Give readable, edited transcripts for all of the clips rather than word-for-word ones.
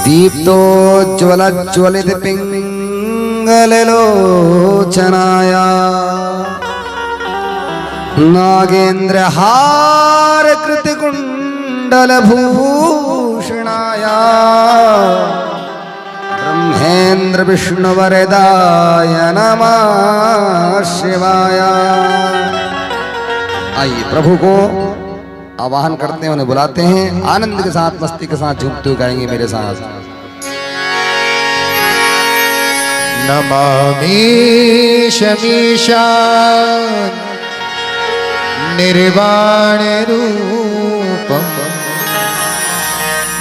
दीप्तोज्ज्वलज्ज्वलित पिङ्गललोचनाय नागेन्द्रहार कृतिकुण्डलभूषणाय ब्रह्मेन्द्र विष्णुवरदाय नमः शिवाय। आइए प्रभु को आवाहन करते हैं, उन्हें बुलाते हैं, आनंद के साथ मस्ती के साथ झूमते हुए गाएंगे मेरे साथ। नमामि शमीशान निर्वाण रूपम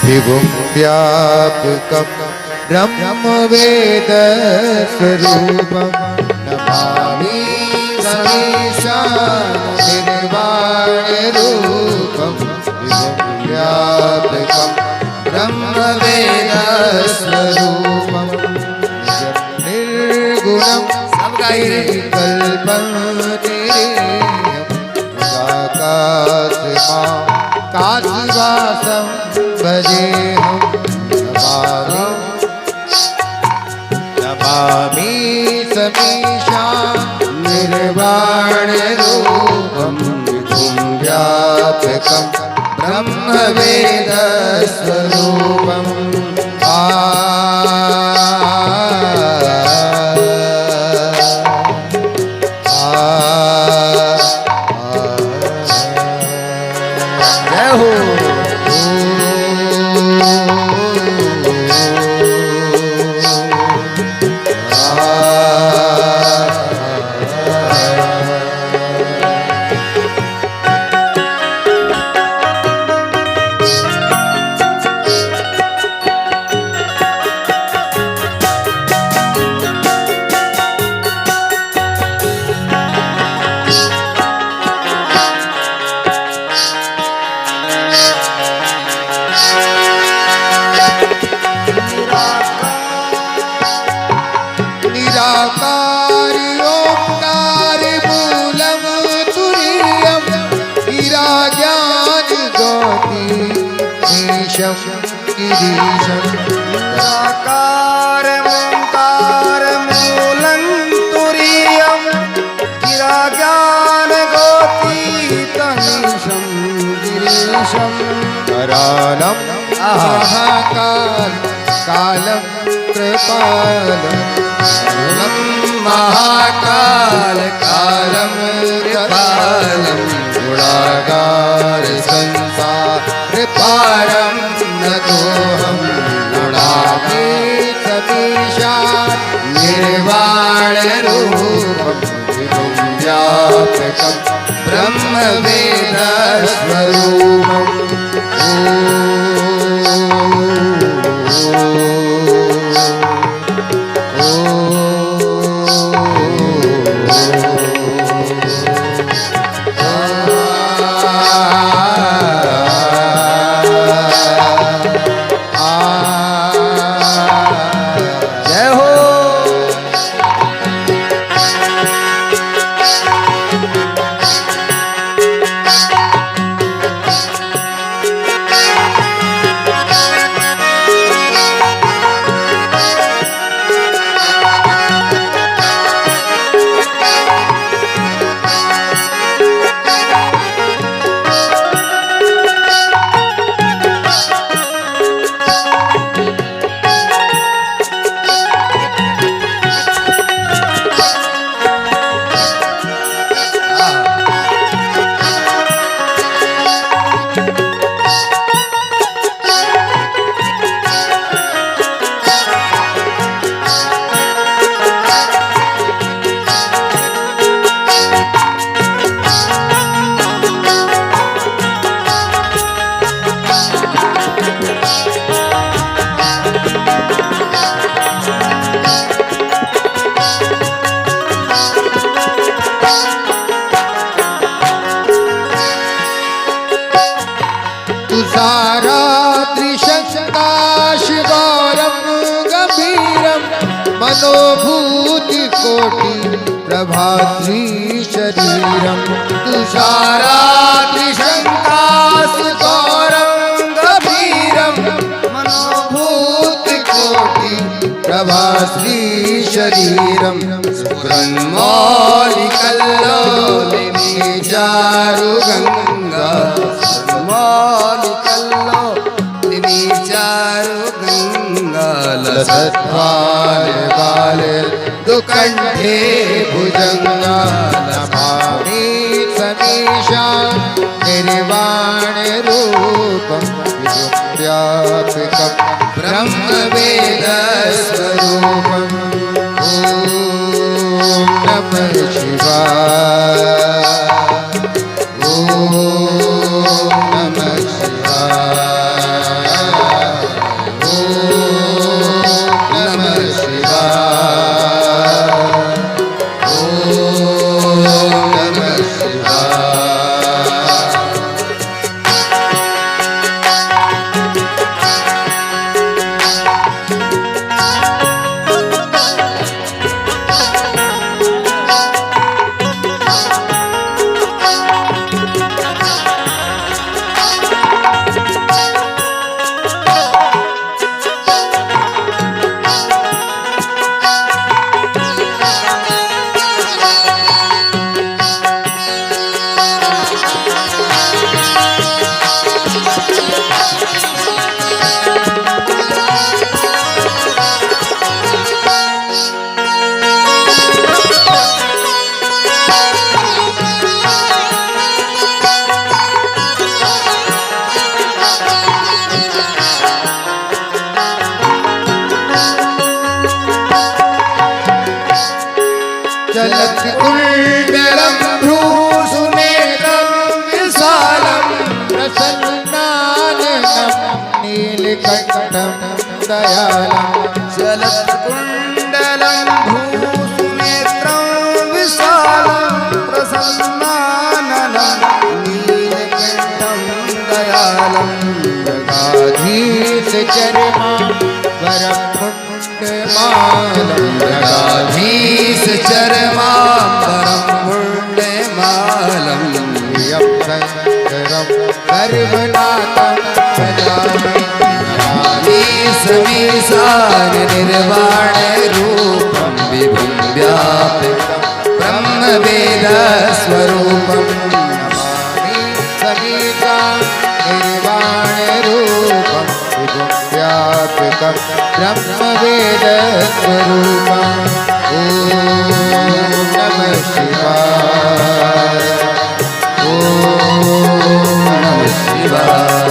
विभुं व्यापकं ब्रह्म वेद स्वरूपम। नमामि शमीशान निर्वाण रूपम विभुं व्यापकं ब्रह्म वेद स्वरूपम। निर्गुणं कल्पं काशिवासं भजेऽहं। नमामि समीशान निर्वाण रूपं विभुं व्यापकं ब्रह्म वेद स्वरूपम्। निराकार ओंकार मूलं तुरीयं गिराज्ञान गोतीतमीशं गिरीशं। करालं महाकाल कालं कृपालं महाकाल कालं कृपालं गुणागार संसार पारं नतोऽहं। नमामि समीशान निर्वाण रूपं विभुं व्यापकं ब्रह्म वेद स्वरूपम्। मनोभूति कोटि प्रभात्री शरीरम तुषारा त्रिशंका नभाश्री शरीरम ब्रह्मोलिकल्लोलिनी चारु गंगा ब्रह्मोलिकल्लोलिनी चारु गंगा लसत्वाले बाले दुकंठे भुजंगा नमामि समीशा निर्वाण रूपम व्यापकम ब्रह्म वेद स्वरूपम ओम नमः शिवाय ओम नमः शिवाय ओम नमः शिवाय ओम नमः शिवाय। चलत कुंडलम भ्रूसुनेत्रम विशालम प्रसन्नाननम नीलकंठम दयालम चलत कुंडलं भूसुनेत्रं विशालं प्रसन्नाननं नीलकण्ठं दयालं जगाधीश चरमा वरमुण्डमालं जगाधीश चरमाम्बरं मुण्डमालं यप्संकरं सर्वनाथं सदामि समीशान निर्वाण रूपं विभुं व्यापकं ब्रह्म वेद स्वरूपं नमामि समीता निर्वाण रूपं विभुं व्यापकं ब्रह्म वेद स्वरूपं ओम नमः शिवाय ओम नमः शिवाय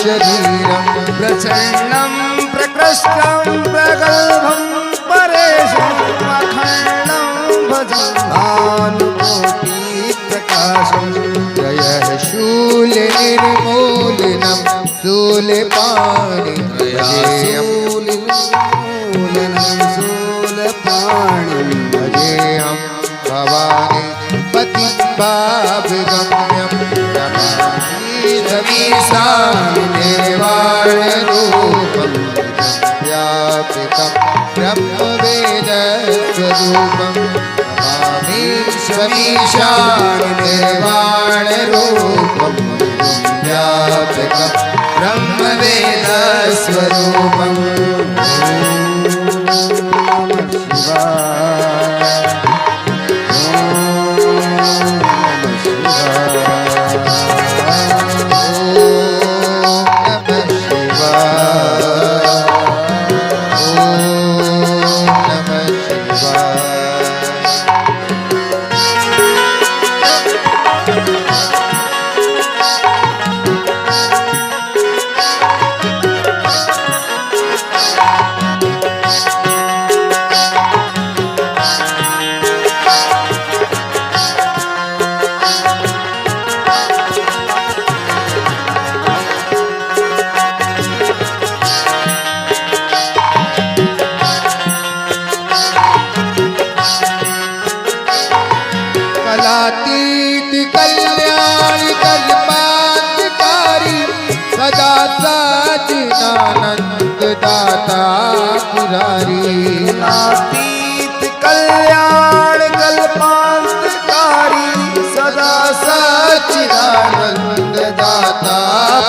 शरीरं प्रचण्डं प्रकृष्टं प्रगल्भं परेशम् अखण्डं भजं भानुकोटिप्रकाशं त्रयः शूल निर्मूलनं शूलपाणि शूलपाणिं भजेऽहं भवानि पतिभावगम्यं नमामि समीशानि निर्वाणरूपं व्यापकं ब्रह्मवेदस्वरूपं नमामि समीशान निर्वाण रूपम व्यापकं ब्रह्मवेद स्वरूपम कलातीत कल्याण कल्पांतकारी सदा सच्चिदानंद दाता पुरारी अतीत कल्याण कल्पांतकारी सदा सच्चिदानंद दाता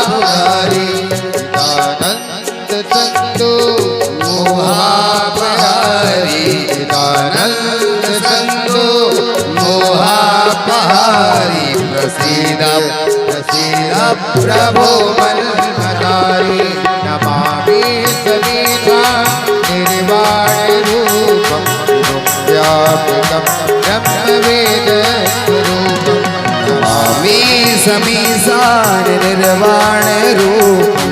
पुरारी चिदानंद संतो मोहापहारी चिदानंद संतो मोहापहारी प्रसीद प्रसीद प्रभो मन्मथारी नमामि समीधा निर्वाण रूपम व्यापकं ब्रह्मवेद स्वरूपम नमामि समीसार निर्वाण रूपं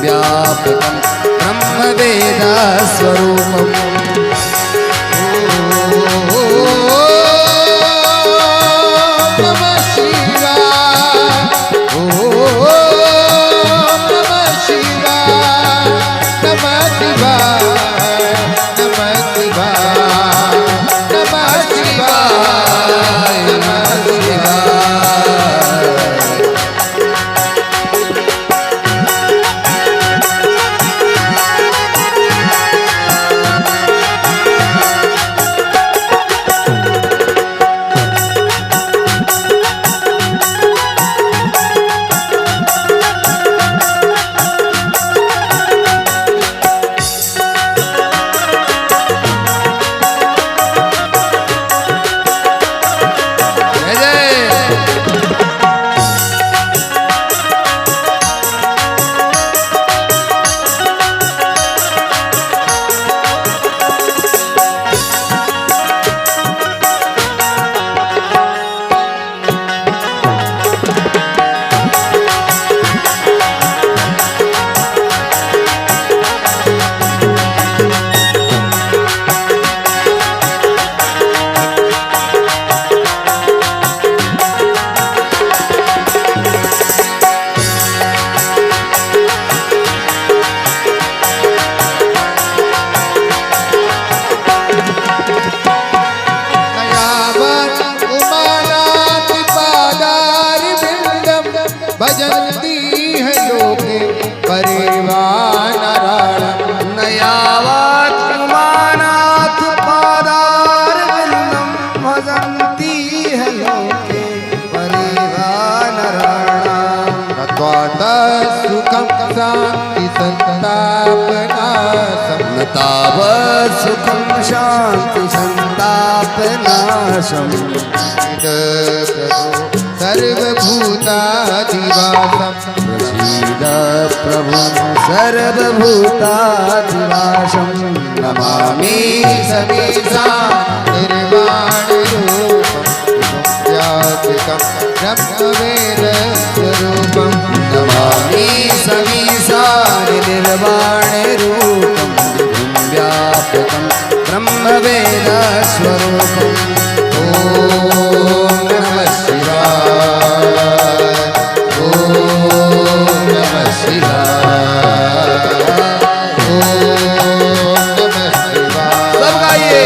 व्यापकं ब्रह्मवेद स्वरूपम् भजन्ति है लोके परिवानराणम् नयावत् उमानाथ पादारविन्दं भजन्ति है लोके परिवानराणाम् नत्वातः सुखं शान्ति संतापनाशम् न तावत् सुखं शान्ति संतापनाशम् सर्वभूताधिवासम् प्रसीद प्रभु सर्वभूताधिवासं नमामि समीसा निर्वाणरूपं व्यापकं ब्रह्मवेद स्वरूपं नमामि समीसार निर्वाणरूपं व्यापकं ब्रह्मवेद स्वरूपम् ॐ नमः शिवाय ॐ नमः शिवाय ॐ नमः शिवाय सब गाइए।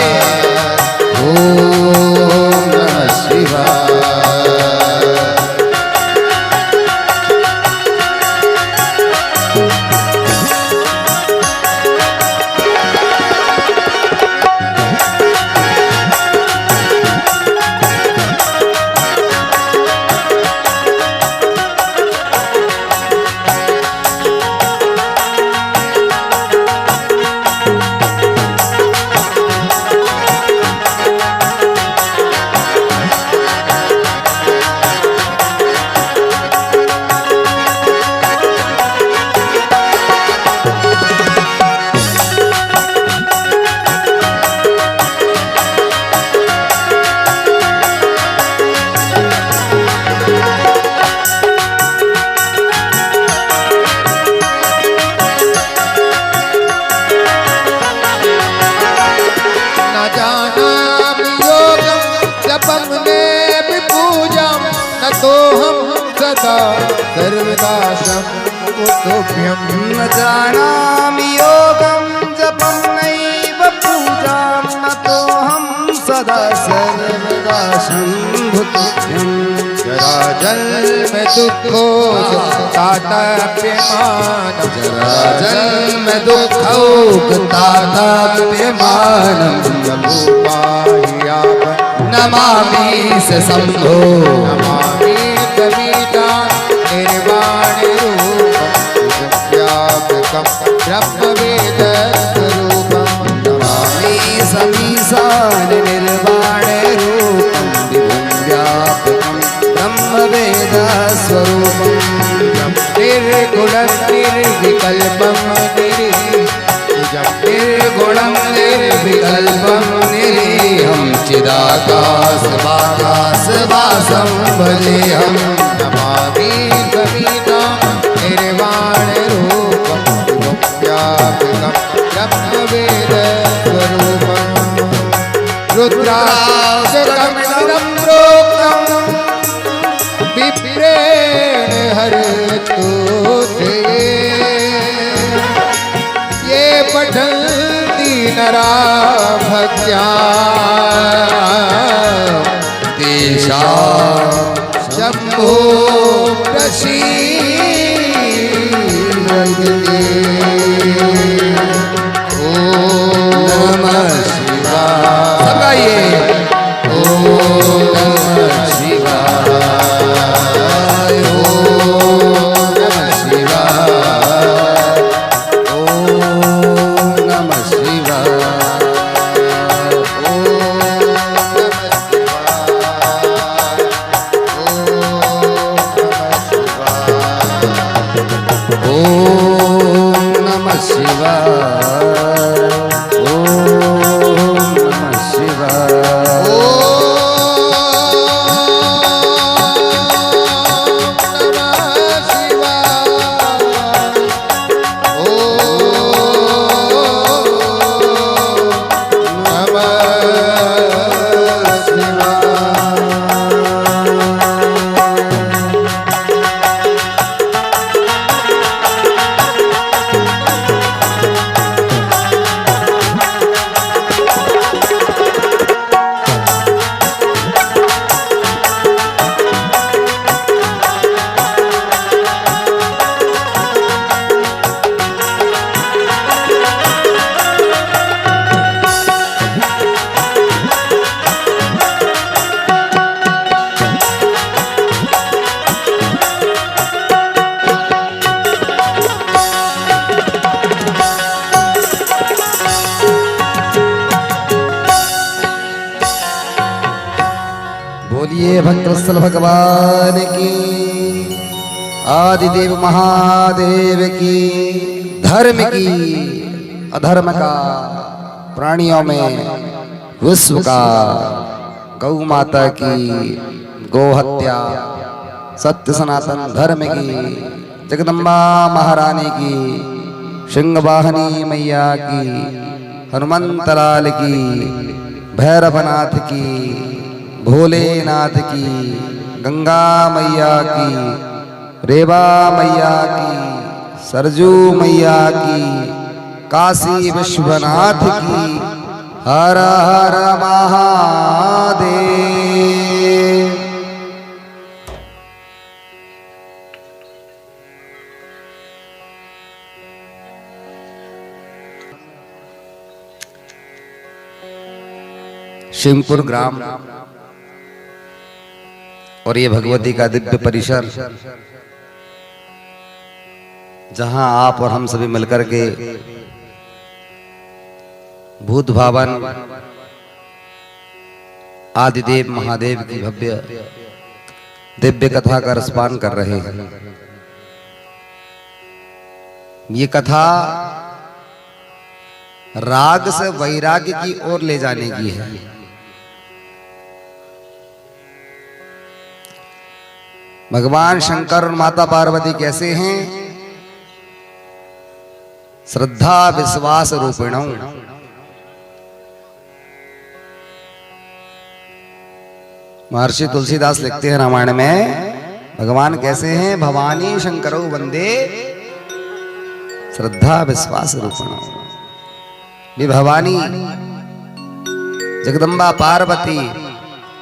जपम ने भी पूजा न तो हम सदा सर्वदा शम्भुभ्यं न जानामि योगं जपं नैव पूजां न तो हम सदा सर्वदा शम्भुभ्यं जराजन्म दुःखो तातप्यमानं जन्म दुःखौ तातप्यमानं रूपाह्यापं नमामि स शम्भो नमामि कविता निर्वाण रूपं व्यापकं ब्रह्मवेद स्वरूपं नमामि समीशान निर्वाण रूपं विभुं व्यापकं ब्रह्मवेद स्वरूपं निर्गुणं निर्विकल्पं निर्गुणं निर्विकल्पं निरीहं चिदाकाशवासं भजेऽहं नमामि कवितां निर्वाण रूपं व्यापकं ब्रह्मवेद स्वरूपं रुद्राक्षकमिदं प्रोक्तं विप्रेण हरतु ते ये पठन्ति नरा भक्त्या तेषां शम्भो प्रसीदते ॐ नमः शिवाय सब गाइए ॐ नमः शिवाय ॐ नमः शिवाय ॐ नमः शिवाय ॐ नमः शिवाय ॐ नमः शिवाय ॐ बोलिए भक्तवत्सल भगवान की, आदिदेव महादेव की, धर्म की अधर्म का प्राणियों में विश्व का, गौ माता की, गौ हत्या, सत्य सनातन धर्म की, जगदम्बा महारानी की, सिंह वाहनी मैया की, हनुमंत लाल की, भैरवनाथ की, भोलेनाथ की, गंगा मैया की, रेवा मैया की, सरजू मैया की, काशी विश्वनाथ की, हर हर महादेव। शिवपुर ग्राम और ये भगवती का दिव्य परिसर, जहां आप और हम सभी मिलकर के भूत भावन आदिदेव महादेव की भव्य दिव्य कथा का रसपान कर रहे हैं। ये कथा राग से वैराग्य की ओर ले जाने की है। भगवान शंकर और माता पार्वती कैसे हैं? श्रद्धा विश्वास रूपिणों। महर्षि तुलसीदास लिखते हैं रामायण में, भगवान कैसे हैं? भवानी शंकरो वंदे श्रद्धा विश्वास रूपण। ये भवानी जगदम्बा पार्वती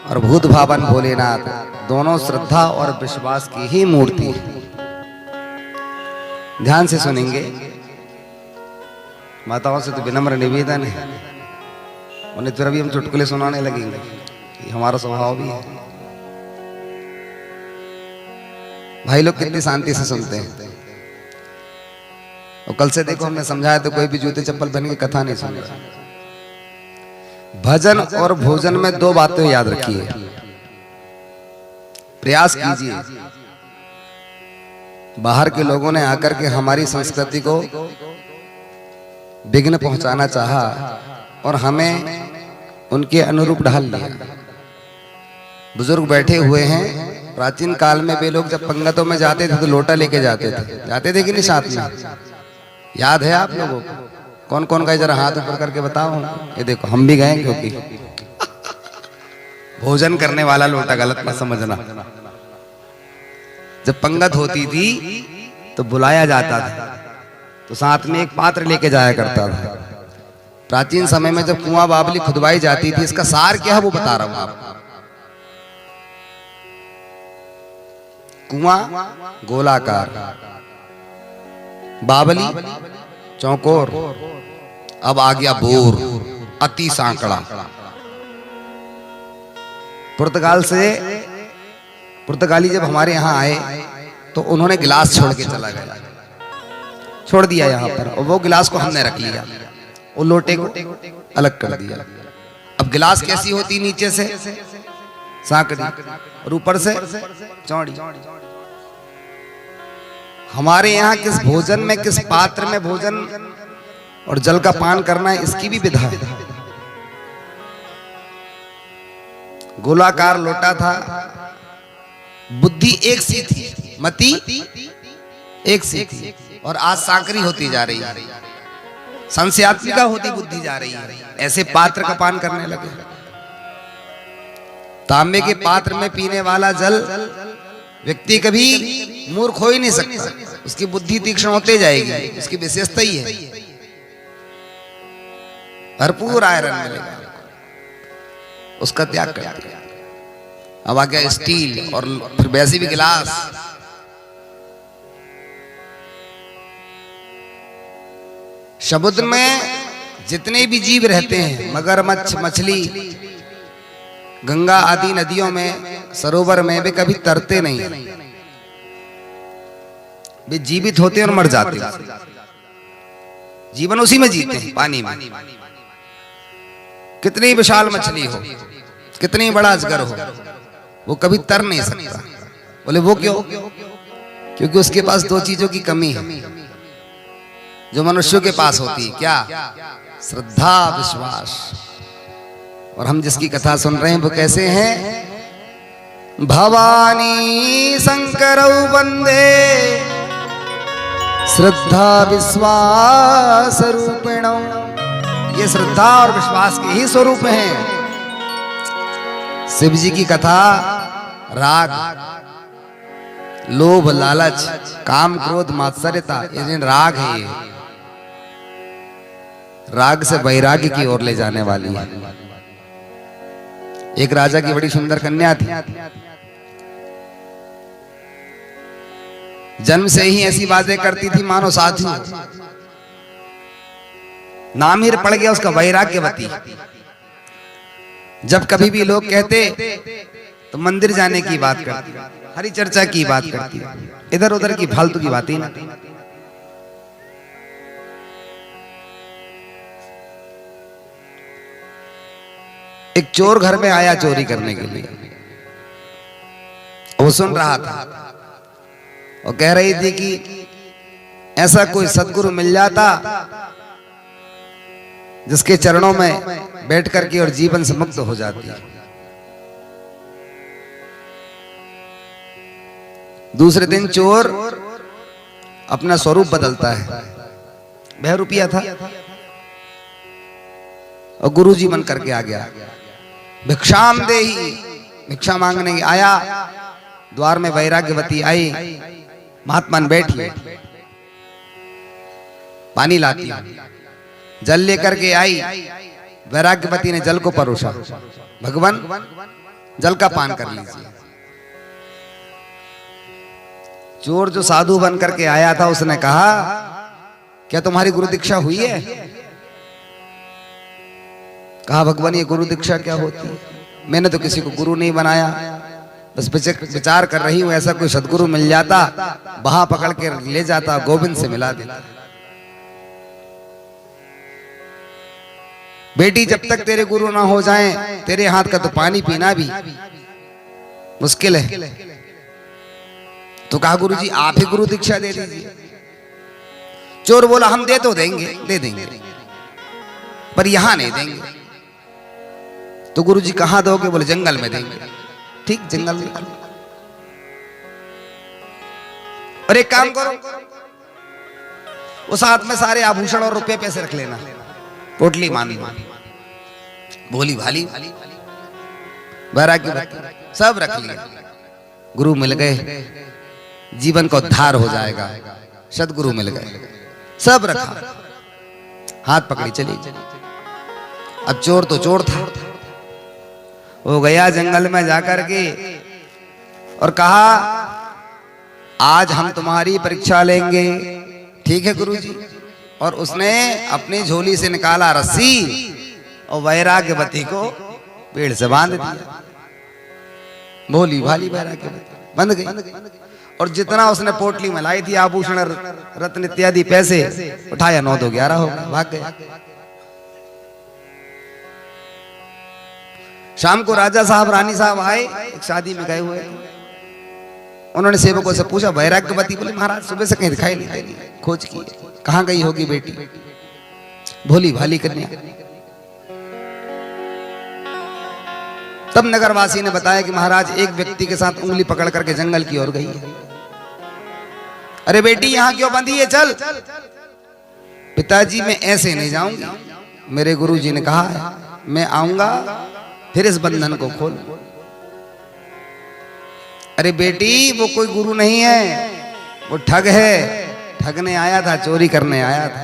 और भूत भावन भोलेनाथ दोनों श्रद्धा और विश्वास की ही मूर्ति है। ध्यान से सुनेंगे। माताओं से तो विनम्र निवेदन है, उन्हें फिर अभी हम चुटकुले सुनाने लगेंगे, ये हमारा स्वभाव भी है। भाई लोग कितनी शांति से सुनते हैं। और कल से देखो हमने समझाया तो कोई भी जूते चप्पल पहन के कथा नहीं सुन रहा। भजन और भोजन में दो बातें याद रखिए, प्रयास कीजिए। बाहर के लोगों ने आकर के हमारी संस्कृति को विघ्न पहुंचाना चाहा और हमें उनके अनुरूप ढाल लिया। बुजुर्ग बैठे हुए हैं, प्राचीन काल में वे लोग जब पंगतों में जाते थे तो लोटा लेके जाते थे कि नहीं साथ में? याद है आप लोगों को? कौन कौन गए जरा हाथ ऊपर करके बताओ। ये देखो हम भी गए, क्योंकि भोजन करने वाला लोटा गलत मत समझना। जब पंगत होती थी तो बुलाया जाता था तो साथ में एक पात्र लेके जाया करता था। प्राचीन समय में जब कुआं बावली खुदवाई जाती थी, इसका सार क्या है वो बता रहा हूं आपको। कुआं गोलाकार, बावली चौकोर, अब आ गया बोर, अति सांकड़ा। पुर्तगाली जब हमारे यहाँ आए तो उन्होंने गिलास छोड़ के चला गया, छोड़ दिया यहाँ पर, और वो गिलास को हमने रख लिया, वो लोटे को अलग कर दिया। अब गिलास कैसी होती? नीचे से सांकड़ी और ऊपर से चौड़ी। हमारे यहाँ किस भोजन में, किस पात्र में भोजन और जल का पान करना है, इसकी भी विधा है। गोलाकार लोटा था, बुद्धि एक सी थी, मति एक सी थी, और आज सांकरी होती जा रही है, संशयात्मिका होती बुद्धि जा रही है। ऐसे पात्र का पान करने लगे। तांबे के पात्र में पीने वाला जल व्यक्ति कभी मूर्ख हो ही नहीं सकता, उसकी बुद्धि तीक्ष्ण होते जाएगी, उसकी विशेषता ही है। भरपूर आयरन मिलेगा, उसका त्याग कर दिया। अब आ गया स्टील और फिर वैसे भी गिलास। समुद्र में जितने भी जीव रहते हैं, मगरमच्छ, मछली, गंगा आदि नदियों में, सरोवर में, वे कभी तरते नहीं, वे जीवित होते हैं और मर जाते हैं। जीवन उसी में जीते हैं, पानी में। कितनी विशाल मछली हो, कितनी बड़ा अजगर हो, वो कभी तर नहीं सकता। बोले वो क्यों? क्योंकि उसके पास दो चीजों की कमी है जो मनुष्यों के पास होती है। क्या? श्रद्धा, विश्वास। और हम जिसकी कथा सुन रहे हैं वो कैसे हैं? भवानी शंकरौ वंदे श्रद्धा विश्वास रूपिणौ। ये श्रद्धा और विश्वास के ही स्वरूप हैं। शिव जी की कथा राग, लोभ, लालच, काम, क्रोध, मात्सर्यता, ये राग है। ये राग से वैराग्य की ओर ले जाने वाली है। एक राजा की बड़ी सुंदर कन्या थी। जन्म से ही ऐसी बातें करती थी मानो साधु। नाम ही पड़ गया उसका वैराग्यवती। जब कभी भी लोग कहते तो मंदिर जाने की बात करती, हरि चर्चा की बात करती, इधर उधर की फालतू की बातें ना। एक चोर घर में आया चोरी करने के लिए। वो सुन रहा था और कह रही थी कि ऐसा कोई सद्गुरु मिल जाता जिसके चरणों में बैठ करके और जीवन से मुक्त हो जाती। दूसरे दिन चोर अपना स्वरूप बदलता है। बहरूपिया था और गुरुजी बन करके आ गया। भिक्षाम देही, भिक्षा मांगने आया, द्वार में वैराग्यवती आई, महात्मा बैठी, पानी लाती, जल लेकर के आई। वैराग्यवती ने जल को परोसा, भगवान जल का पान कर लीजिए। चोर जो साधु बन करके आया था उसने कहा, क्या तुम्हारी गुरु दीक्षा हुई है? कहा, भगवान ये गुरु दीक्षा क्या होती है? मैंने तो किसी को गुरु नहीं बनाया, बस विचार कर रही हूं, ऐसा कोई सदगुरु मिल जाता, वहां पकड़ के ले जाता, गोविंद से मिला देता। बेटी, जब तक तेरे गुरु ना हो जाएं, तेरे हाथ का तो पानी पीना भी मुश्किल है। तो कहा, गुरुजी आप ही गुरु दीक्षा दे दीजिए। चोर बोला, हम दे तो देंगे, दे देंगे, पर यहां नहीं देंगे। तो गुरुजी कहां दोगे? बोले जंगल में देंगे। ठीक, जंगल में। और एक काम करो, उस हाथ में सारे आभूषण और रुपए पैसे रख लेना, पोटली मान ली, भोली भाली वैराग्य सब रख लिया। गुरु मिल गए, जीवन का उद्धार हो जाएगा। सदगुरु मिल गए, सब रखा, हाथ पकड़ी चली। अब चोर तो चोर था, वो गया जंगल में जाकर के और कहा, आज हम तुम्हारी परीक्षा लेंगे। ठीक है गुरुजी। और उसने अपनी झोली से निकाला रस्सी और वैराग्यवती को पेड़ से बांध दिया। भोली भाली वैराग्यवती बंध गई। और जितना उसने पोटली में लाई थी आभूषण रत्न इत्यादि पैसे, उठाया 9 2 11 हो गया, भाग गया। शाम को राजा साहब रानी साहब आए, एक शादी में गए हुए। उन्होंने सेवकों से पूछा, वैराग्यवती? बोले महाराज सुबह से कहीं दिखाई नहीं दे रही, खोज की, कहां गई होगी बेटी? भोली भाली कन्या। तब नगरवासी ने बताया कि महाराज एक व्यक्ति के साथ उंगली पकड़ करके जंगल की ओर गई है। अरे बेटी यहां क्यों बंधी है? चल। पिताजी मैं ऐसे नहीं जाऊंगी, मेरे गुरुजी ने कहा है, मैं आऊंगा फिर इस बंधन को खोल। अरे बेटी वो कोई गुरु नहीं है, वो ठग है, ठगने आया था, चोरी करने आया था,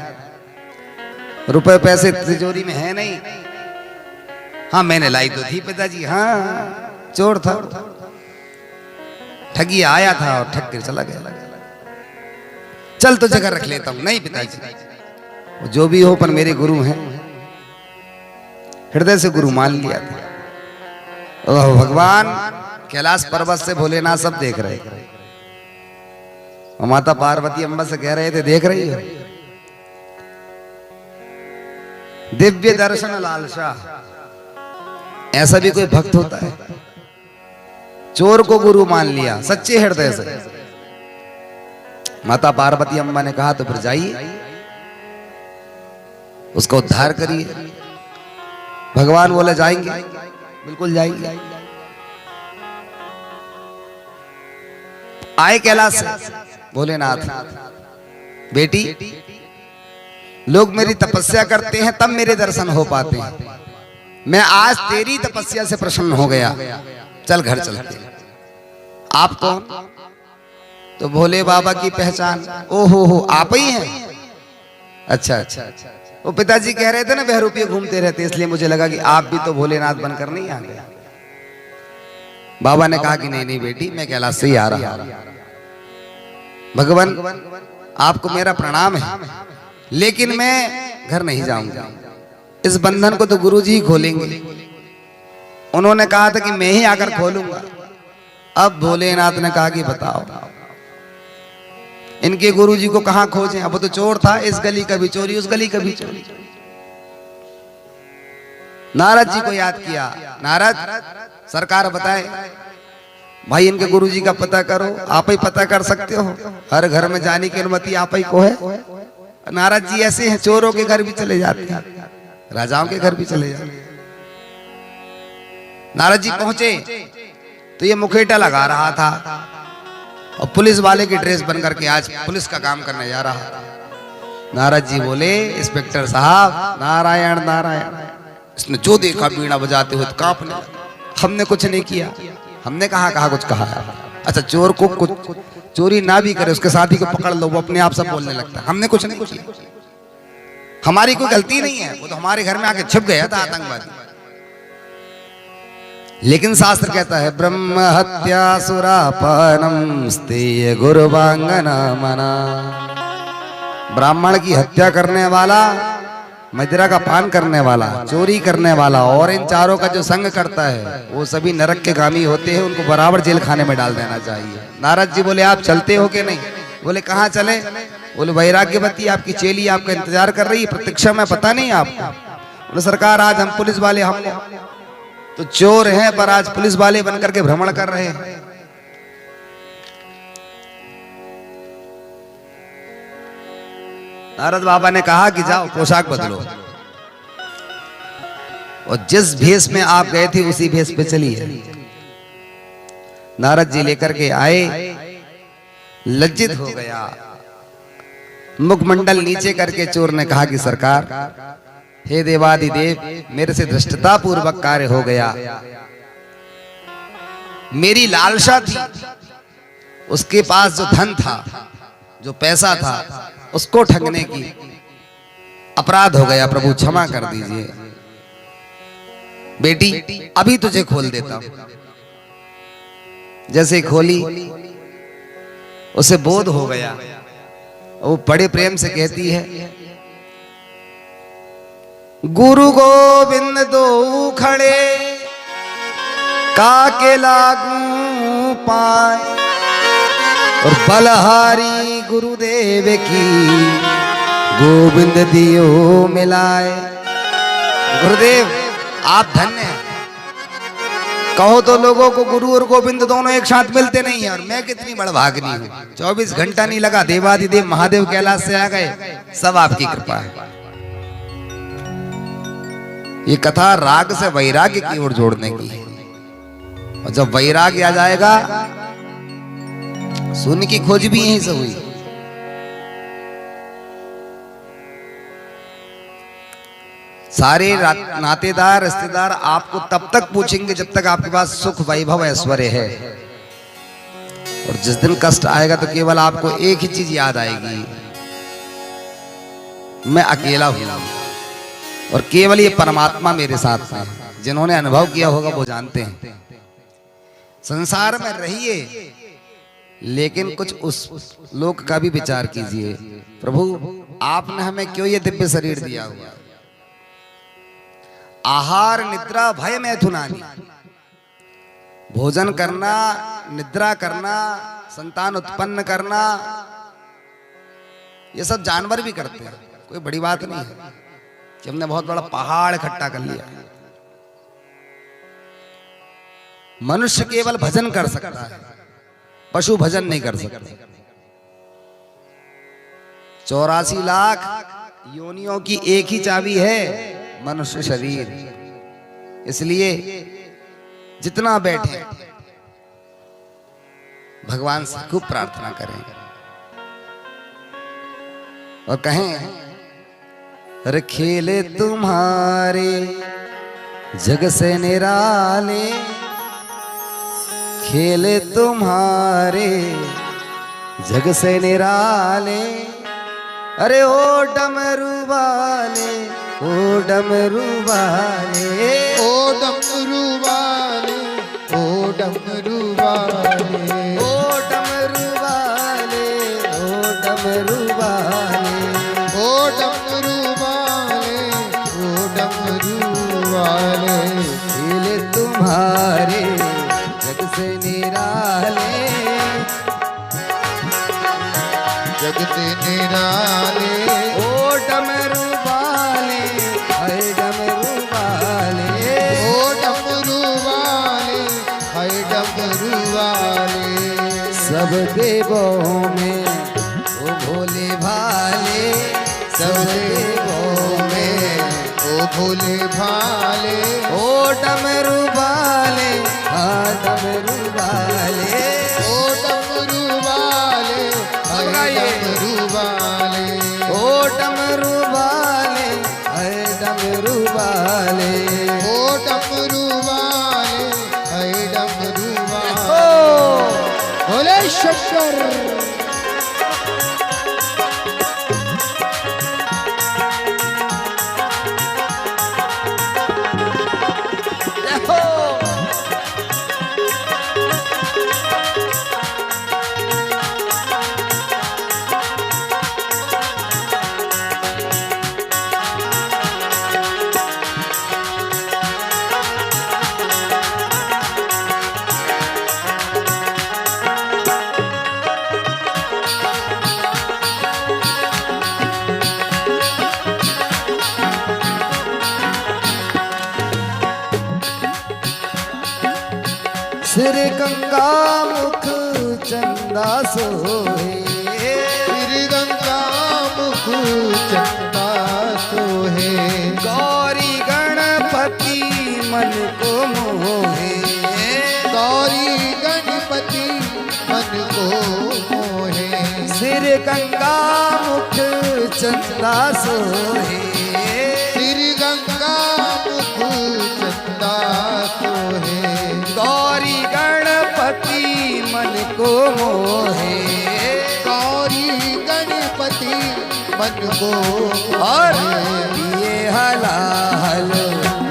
रुपए पैसे तिजोरी में है नहीं। हाँ मैंने लाई तो थी पिताजी, हाँ चोर था, ठगी आया था और ठग कर चला गया। चल तो जगह रख लेता हूं। नहीं पिताजी, जो भी हो पर मेरे गुरु हैं, हृदय से गुरु मान लिया था। भगवान कैलाश पर्वत से भोलेनाथ सब देख रहे, और माता पार्वती अम्बा से कह रहे थे, देख रही हो? दिव्य दर्शन लालसा, ऐसा भी कोई भक्त होता है? चोर को गुरु मान लिया सच्चे हृदय से। माता पार्वती अम्बा ने कहा, तो फिर जाइए, उसका उद्धार करिए। भगवान बोले जाएंगे, बिल्कुल जाएंगे। आए कैलाश से भोलेनाथ, बेटी लोग मेरी तपस्या करते हैं तब मेरे दर्शन हो पाते हैं, मैं आज तेरी तपस्या से प्रसन्न हो गया, चल घर चलते। आप कौन? तो भोले बाबा की पहचान। ओहो आप ही हैं? अच्छा अच्छा। वो पिताजी कह रहे थे ना बहरूपिये घूमते रहते, इसलिए मुझे लगा कि आप भी तो भोलेनाथ बनकर नहीं आ गए। बाबा ने कहा कि नहीं नहीं बेटी, मैं कैलाश से ही आ रहा हूं। भगवान आपको मेरा प्रणाम है, लेकिन मैं घर नहीं जाऊंगा, इस बंधन को तो गुरुजी ही खोलेंगे। उन्होंने कहा था कि मैं ही आकर खोलूंगा। अब भोलेनाथ ने कहा कि बताओ इनके गुरुजी को कहां खोजें? अब वो तो चोर था, इस गली का भी चोरी, उस गली का भी चोरी। नारद जी को याद किया। नारद सरकार बताए भाई इनके गुरुजी का पता करो, आप ही पता कर सकते हो, हर घर में जाने की अनुमति आप ही को है। नारद जी ऐसे हैं, चोरों के घर भी चले जाते हैं, राजाओं के घर भी चले जाते हैं। नारद जी पहुंचे तो ये मुखेटा लगा रहा था और पुलिस वाले की ड्रेस बन करके आज पुलिस का काम करने जा रहा। नारद जी बोले, इंस्पेक्टर साहब नारायण नारायण। इसने जो देखा बीड़ा बजाते हुए कांपने लगा। हमने कुछ नहीं किया, हमने कहा कुछ कहा है? अच्छा, चोर को कुछ चोरी ना भी करे, उसके साथी को पकड़ लो, वो अपने आप सब बोलने लगता है हमने कुछ नहीं किया, हमारी कोई गलती नहीं है, वो तो हमारे घर में आके छिप गया था आतंकवादी। लेकिन शास्त्र कहता है ब्रह्म हत्या सुरापानम स्तेय गुरुवांगना मना, ब्राह्मण की हत्या करने वाला, मदिरा का पान करने वाला, चोरी करने वाला और इन चारों का जो संग करता है वो सभी नरक के गामी होते हैं, उनको बराबर जेल खाने में डाल देना चाहिए। नारद जी बोले आप चलते हो कि नहीं? बोले कहाँ चले? बोले वैराग्यवती आपकी चेली आपका इंतजार कर रही है प्रतीक्षा में, पता नहीं आपको? बोले सरकार आज हम पुलिस वाले, हम तो चोर हैं पर आज पुलिस वाले बनकर के भ्रमण कर रहे हैं। नारद बाबा ने कहा कि जाओ पोशाक बदलो, और जिस भेष में आप गए थे उसी भेष पे चलिए। नारद जी लेकर के आए, लज्जित हो गया, मुखमंडल नीचे करके चोर ने कहा कि सरकार, हे देवादिदेव, मेरे से धृष्टता पूर्वक कार्य हो गया, मेरी लालसा थी, उसके पास जो धन था, जो पैसा था, उसको ठगने की अपराध हो गया, प्रभु क्षमा कर दीजिए। बेटी अभी तुझे खोल देता हूं। जैसे खोली उसे बोध हो गया, वो बड़े प्रेम से कहती है गुरु गोविंद दो खड़े काके लागू पाए, और बलहारी गुरुदेव की गोविंद दियो मिलाए। गुरुदेव आप धन्य हैं, कहो तो लोगों को गुरु और गोविंद दोनों एक साथ मिलते नहीं है, और मैं कितनी बड़भागिनी हूं, 24 घंटा नहीं लगा, देवादिदेव महादेव कैलाश से आ गए, सब आपकी कृपा है। ये कथा राग से वैराग्य की ओर जोड़ने की है, और जब वैराग्य आ जाएगा, शून्य की खोज भी यहीं से हुई। सारे नातेदार रिश्तेदार आपको तब तक पूछेंगे जब तक आपके पास सुख वैभव ऐश्वर्य है, और जिस दिन कष्ट आएगा तो केवल आपको एक ही चीज याद आएगी, मैं अकेला हूं, और केवल ये परमात्मा मेरे साथ है। जिन्होंने अनुभव किया होगा वो जानते हैं। संसार में रहिए लेकिन कुछ उस लोक का भी विचार कीजिए, प्रभु आपने हमें क्यों ये दिव्य शरीर दिया हुआ? आहार निद्रा भय मैथुनानी, भोजन करना, निद्रा करना, संतान उत्पन्न करना, ये सब जानवर भी करते हैं, कोई बड़ी बात नहीं है कि हमने बहुत बड़ा पहाड़ इकट्ठा कर लिया। मनुष्य केवल भजन कर सकता है, पशु भजन नहीं कर सकते। 84 लाख योनियों की एक ही चाबी है, मनुष्य शरीर। इसलिए जितना बैठे भगवान से खूब प्रार्थना करें और कहें, अरे खेले तुम्हारे जग से निराले, खेले तुम्हारे जग से निराले, अरे ओ डमरू वाले, ओ डमरू वाले, ओ डमरू वाले, ओ डमरू वाले, ओ डमरू वाले, ओ डमरू वाले, ओ डमरू वाले, ओ डमरू वाले, खेले तुम्हारे जग से निराले, जग से निराले, ओ डमरू वाले, हाय डमरू वाले, ओ डमरू वाले, हाय डमरू वाले, सब देवों में ओ भोले भाले, सब देवों में ओ भोले भाले, ओ डमरू वाले, हाँ डमरू वाले, ओ डमरू वाले, हाय डमरू वाले, ओ डमरू वाले, हाय डमरू वाले, ओ डमरू वाले, हाय डमरू वाले। बोले शंकर। सिर गंगा मुख चंदा सोहे, सिर गंगा मुख चंदा सोहे, गौरी गणपति मन को मोहे, गौरी गणपति मन को मोहे। सिर गंगा मुख चंदा सोहे, सिर गंगा मुख चंदा सोहे, गौरी गणपति मन को मोहे, गौरी गणपति मन को और मोहे। ये हलाल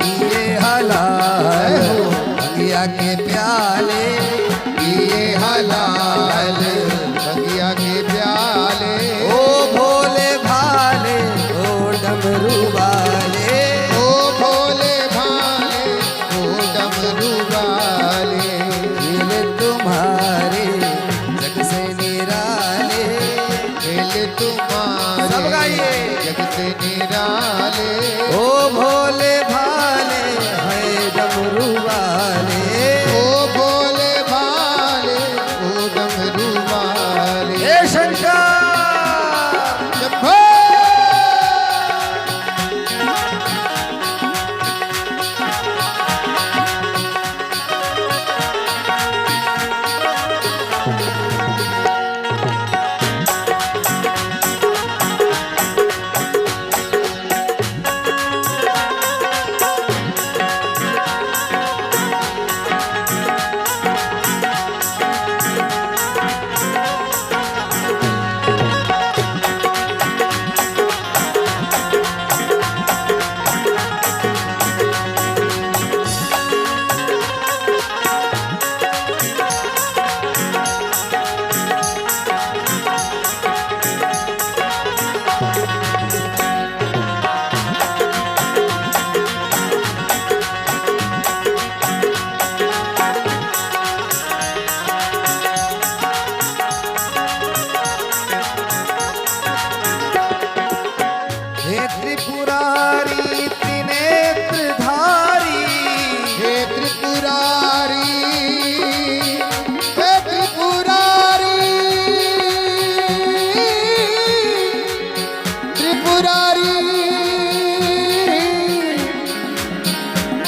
ये हलाल भंगिया के प्याले, ये हलाल भंगिया के प्याले, ओ भोले भाले ओ डमरू वाले, ओ भोले भाले ओ डमरू वाले, खेल तुम्हारे जग से निराले, खेल तुम्हारे सब गाइए। जग से निराले, ओ भोले भाले है डमरू वाले, ओ भोले भाले ओ डमरू वाले। हे शंकर शंभो। हे त्रिपुरारी त्रिनेत्रधारी, हे त्रिपुरारी, हे त्रिपुरारी, त्रिपुरारी,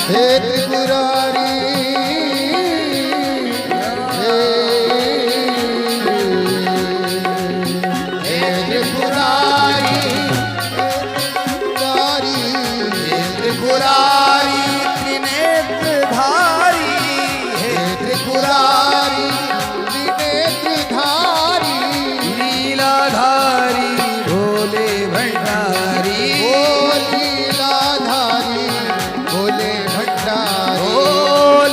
हे त्रिपुरारी, हे त्रिपुरारी, त्रिपुरारी त्रिनेत्रधारी, हे त्रिपुरारी त्रिनेत्रधारी, लीलाधारी भोले भंडारी, ओ लीलाधारी भोले भंडारी, ओ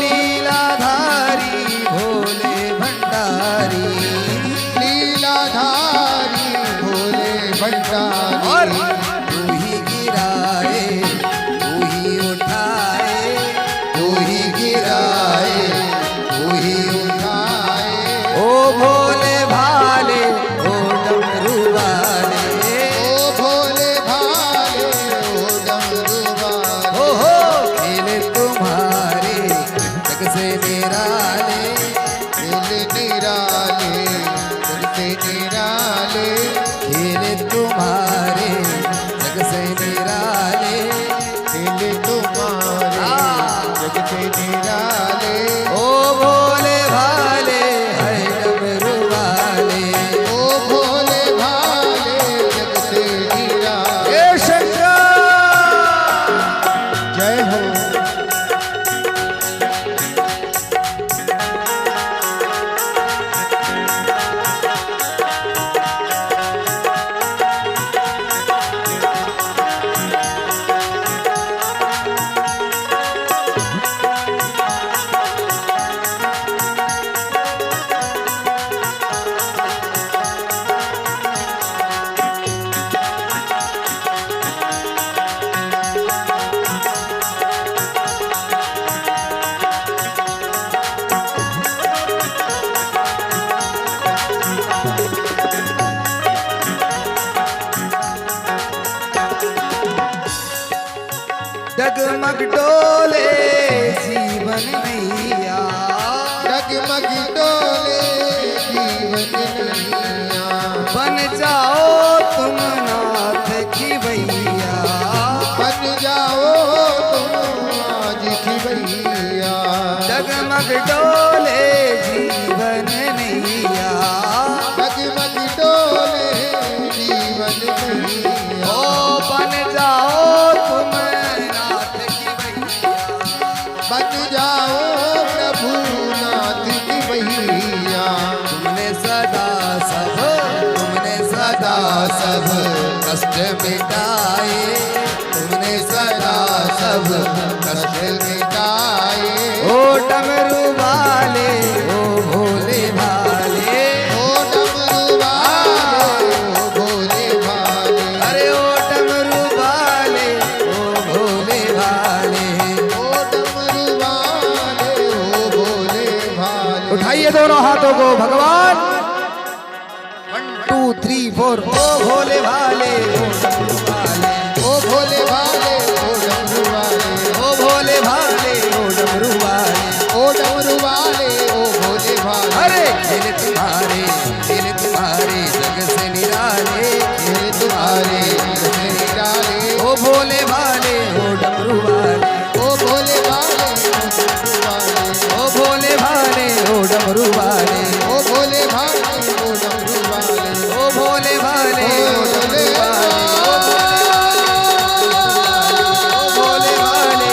लीलाधारी भोले भंडारी, लीलाधारी भोले भंडारी। और तू ही गिराए तू ही उठाए, तू ही गिराए तू ही उठाए, ओ भोले भाले ओ डमरू वाले, ओ भोले भाले ओ डमरू वाले, हो खेल तुम्हारे जग से निराले, दिल निराले दिल से निराले, खेल तुम्हारे जग से निराले, दिल तुम्हारे जग से निराले, ओ भोले भाले है डमरू वाले, ओ भोले भाले जग से निराले। हे शंकर जय हो। जगमग डोले जीवन नैया, जगमग डोले जीवन नैया, बन जाओ तुम नाथ की भैया, बन जाओ तुम आज की भैया, जगमग डोले जीवन नैया, जगमग डोले जीवन नैया, ओ बन जाओ तुम नाथ की भैया, बन जाओ प्रभु नाथ की भैया, तुमने सदा सब कष्ट मिटाए, तुमने सदा सब कष्ट मिटाए, ओ डमरू वाले ओ भोले भाले, ओ डमरू वाले ओ भोले भाले, अरे ओ डमरू वाले ओ भोले भाले, ओ डमरू वाले ओ भोले भाले। उठाइए दोनों हाथों को भगवान, 1 2 3 4, ओ भोले भाले ओ डमरू वाले, ओ भोले भाले ओ डमरू वाले, ओ भोले भाले ओ डमरू वाले, ओ डमरू वाले ओ भोले भाले, अरे खेल तुम्हारे जग से निराले, ये तुम्हारे जग निराले, ओ भोले भाले ओ डमरू वाले, ओ भोले भाले ओ डमरू वाले, ओ भोले भाले ओ डमरू वाले, ओ भोले भाले ओ डमरू वाले, ओ भोले भाले ओ डमरू वाले, ओ भोले भाले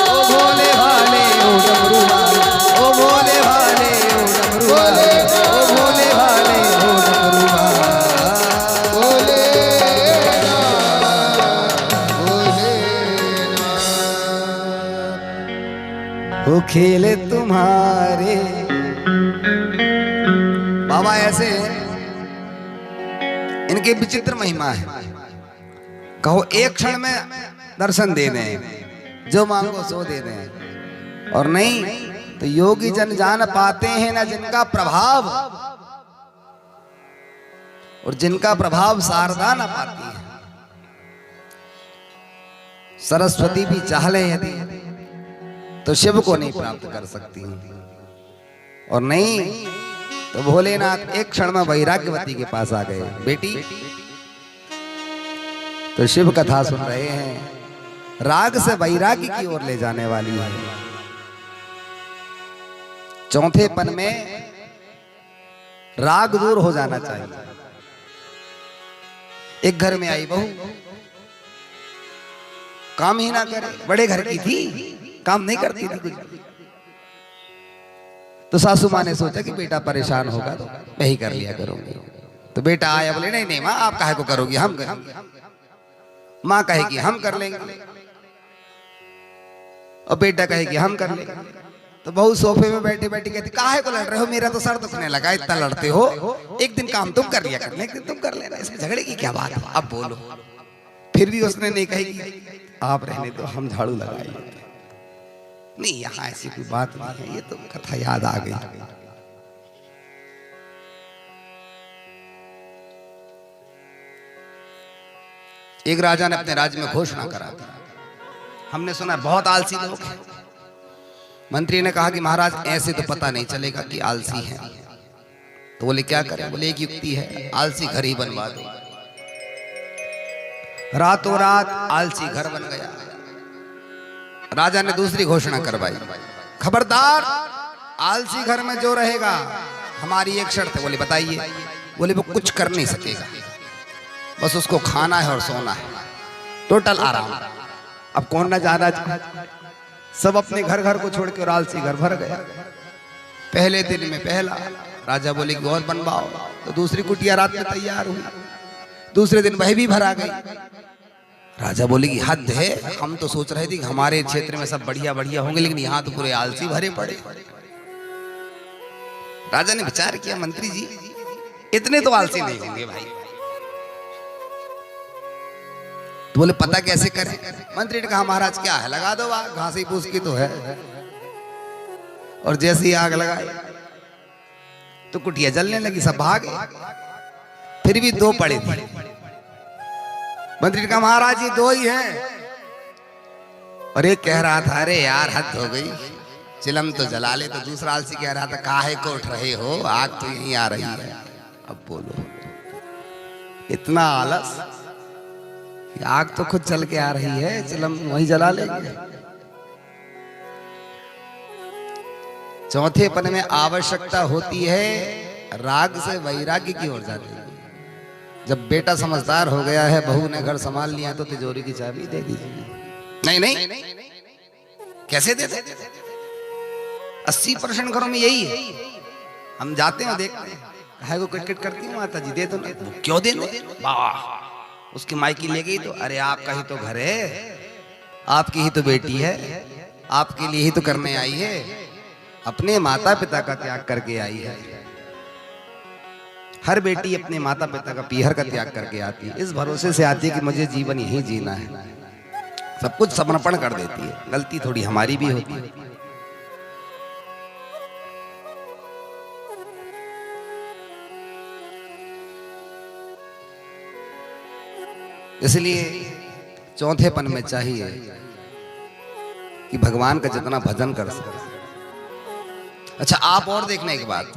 ओ भोले भाले ओ डमरू वाले, ओ भोले भाले ओ डमरू वाले, ओ भोले भाले ओ डमरू वाले, भोले वो खेले तुम्हारे। बाबा ऐसे इनके विचित्र महिमा है, कहो एक क्षण में दर्शन दे दें, जो मांगो सो दे दें, और नहीं तो योगी जन जान पाते हैं ना जिनका प्रभाव, और जिनका प्रभाव शारदा ना पाती है। सरस्वती भी चाह ले यदि तो शिव को नहीं प्राप्त कर सकती, और नहीं तो भोलेनाथ एक क्षण में वैराग्यवती के पास आ गए। बेटी तो शिव कथा सुन रहे हैं, राग से वैराग्य की ओर ले जाने वाली है। चौथे पन में राग दूर हो जाना चाहिए। एक घर में आई बहू, काम ही ना करे, बड़े घर की थी, काम नहीं करती थी कुछ, तो सासू माँ ने सोचा कि बेटा परेशान होगा तो मैं ही कर लिया करूंगी। तो बेटा आया, बोले नहीं नहीं माँ आप काहे को करोगी, हम करेंगे। माँ कहेगी हम कर लेंगे, और बेटा कहेगी हम कर लेंगे। तो बहू सोफे में बैठे बैठे कहती काहे को लड़ रहे हो, मेरा तो सर दुखने लगा, इतना लड़ते हो, एक दिन काम तुम कर लिया करना, एक दिन तुम कर लेना, इसमें झगड़े की क्या बात है, अब बोलो। फिर भी उसने नहीं कही आप रहने दो, हम झाड़ू लगाएंगे। नहीं यहाँ ऐसी कोई बात नहीं है, ये तो कथा याद आ गई। एक राजा ने अपने राज्य में घोषणा करा था, हमने सुना बहुत आलसी लोग हैं। मंत्री ने कहा कि महाराज ऐसे तो पता नहीं चलेगा कि आलसी हैं। तो बोले क्या करें, बोले एक युक्ति है, आलसी घर ही बनवा दो। रातों रात आलसी घर बन गया। राजा ने दूसरी घोषणा करवाई, खबरदार आलसी घर में जो रहेगा हमारी एक शर्त है। बोले बताइए। बोले वो कुछ कर नहीं सकेगा, बस उसको खाना है और सोना है, टोटल आराम। अब कौन ना जाना, सब अपने घर घर को छोड़ के और आलसी घर भर गया। पहले दिन में पहला राजा बोले कि और बनवाओ, तो दूसरी कुटिया रात में तैयार हुई। दूसरे दिन वह भी भरा गई। राजा बोले कि हद है, हम तो सोच रहे थे कि हमारे क्षेत्र में सब बढ़िया बढ़िया होंगे, लेकिन यहाँ तो पूरे आलसी भरे पड़े। राजा ने विचार किया, मंत्री जी इतने तो आलसी नहीं होंगे भाई। तो बोले पता कैसे करें। मंत्री ने कहा महाराज क्या है, लगा दो आग, घास ही फूस की तो है। और जैसे ही आग लगाई तो कुटिया जलने लगी, सब भागे। फिर भी दो पड़े थे। मंत्री ने कहा महाराज ये दो ही हैं, और एक कह रहा था अरे यार हद हो गई, चिलम तो जला ले। तो दूसरा आलसी कह रहा था काहे को उठ रहे हो, आग तो यहीं आ रही है। अब बोलो, इतना आलस, आग तो खुद चल के आ रही है, चिलम वहीं जला लेंगे। चौथेपन में आवश्यकता होती है राग से वैराग्य की ओर जाने की। जब बेटा समझदार हो गया है, बहू ने घर संभाल लिया, तो तिजोरी की चाबी दे दीजिए। नहीं नहीं, कैसे दे? 80% घरों में यही है। हम जाते हैं देखते हैं, कहे को किटकिट करती हूँ माता जी दे दो ना। क्यों दे दो? वाह, उसकी मायकी ले गई तो अरे आपका ही तो घर है, आपकी ही तो बेटी है, आपके लिए ही तो करने आई है, अपने माता पिता का त्याग करके आई है। हर बेटी अपने माता पिता का पीहर का त्याग करके आती है, इस भरोसे से आती है कि मुझे जीवन यही जीना है, सब कुछ समर्पण कर देती है। गलती थोड़ी हमारी भी होती है। इसलिए चौथेपन में चाहिए कि भगवान का जितना भजन कर सके। अच्छा, आप और देखने की बात,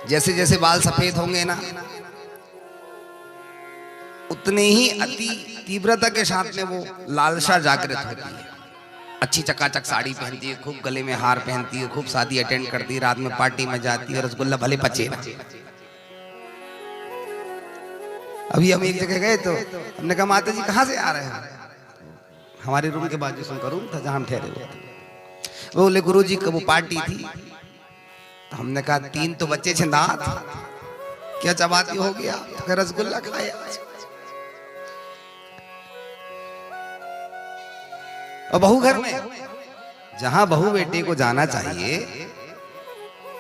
जैसे जैसे बाल सफेद होंगे ना, उतने ही अति तीव्रता के साथ में वो लालसा जागृत होती है। अच्छी चकाचक साड़ी पहनती है, खूब गले में हार पहनती है, खूब शादी अटेंड करती है, रात में पार्टी में जाती है, रसगुल्ला भले पचे ना। अभी हम एक जगह गए तो हमने कहा माता जी कहाँ से आ रहे हैं? हमारे रूम के बाजू सुनकर रूम था जहां हम ठहरे हुए थे। वो बोले गुरु जी का वो पार्टी थी। तो हमने कहा 3 तो बच्चे थे दांत, क्या चबाती हो गया? तो रसगुल्ला खाया। और बहू घर में, जहां बहू बेटे को जाना चाहिए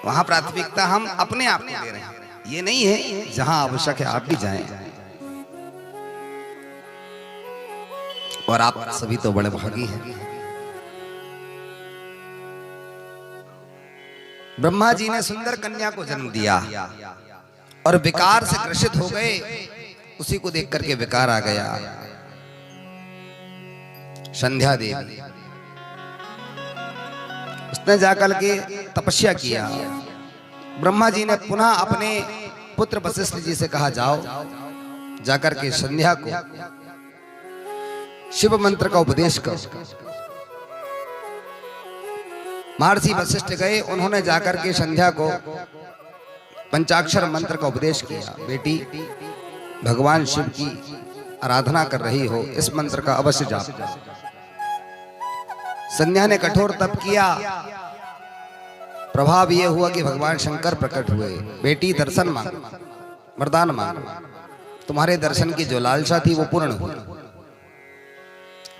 वहां प्राथमिकता हम अपने आप को दे रहे हैं। ये नहीं है जहां आवश्यक है आप भी जाएं। और आप सभी तो बड़े भागी हैं। ब्रह्मा जी ने सुंदर कन्या को जन्म दिया और विकार से ग्रसित हो गए। उसी को देख करके विकार आ गया। संध्या देवी, उसने जाकर के तपस्या किया। ब्रह्मा जी ने पुनः अपने पुत्र वशिष्ठ जी से कहा जाओ जाकर के संध्या को शिव मंत्र का उपदेश करो। महर्षि वशिष्ठ गए, उन्होंने जाकर के संध्या को पंचाक्षर मंत्र का उपदेश किया। बेटी, भगवान शिव की आराधना कर रही हो, इस मंत्र का अवश्य जाप। संध्या ने कठोर तप किया। प्रभाव यह हुआ कि भगवान शंकर प्रकट हुए। बेटी दर्शन मांगो, वरदान मांगो, तुम्हारे दर्शन की जो लालसा थी वो पूर्ण हुई।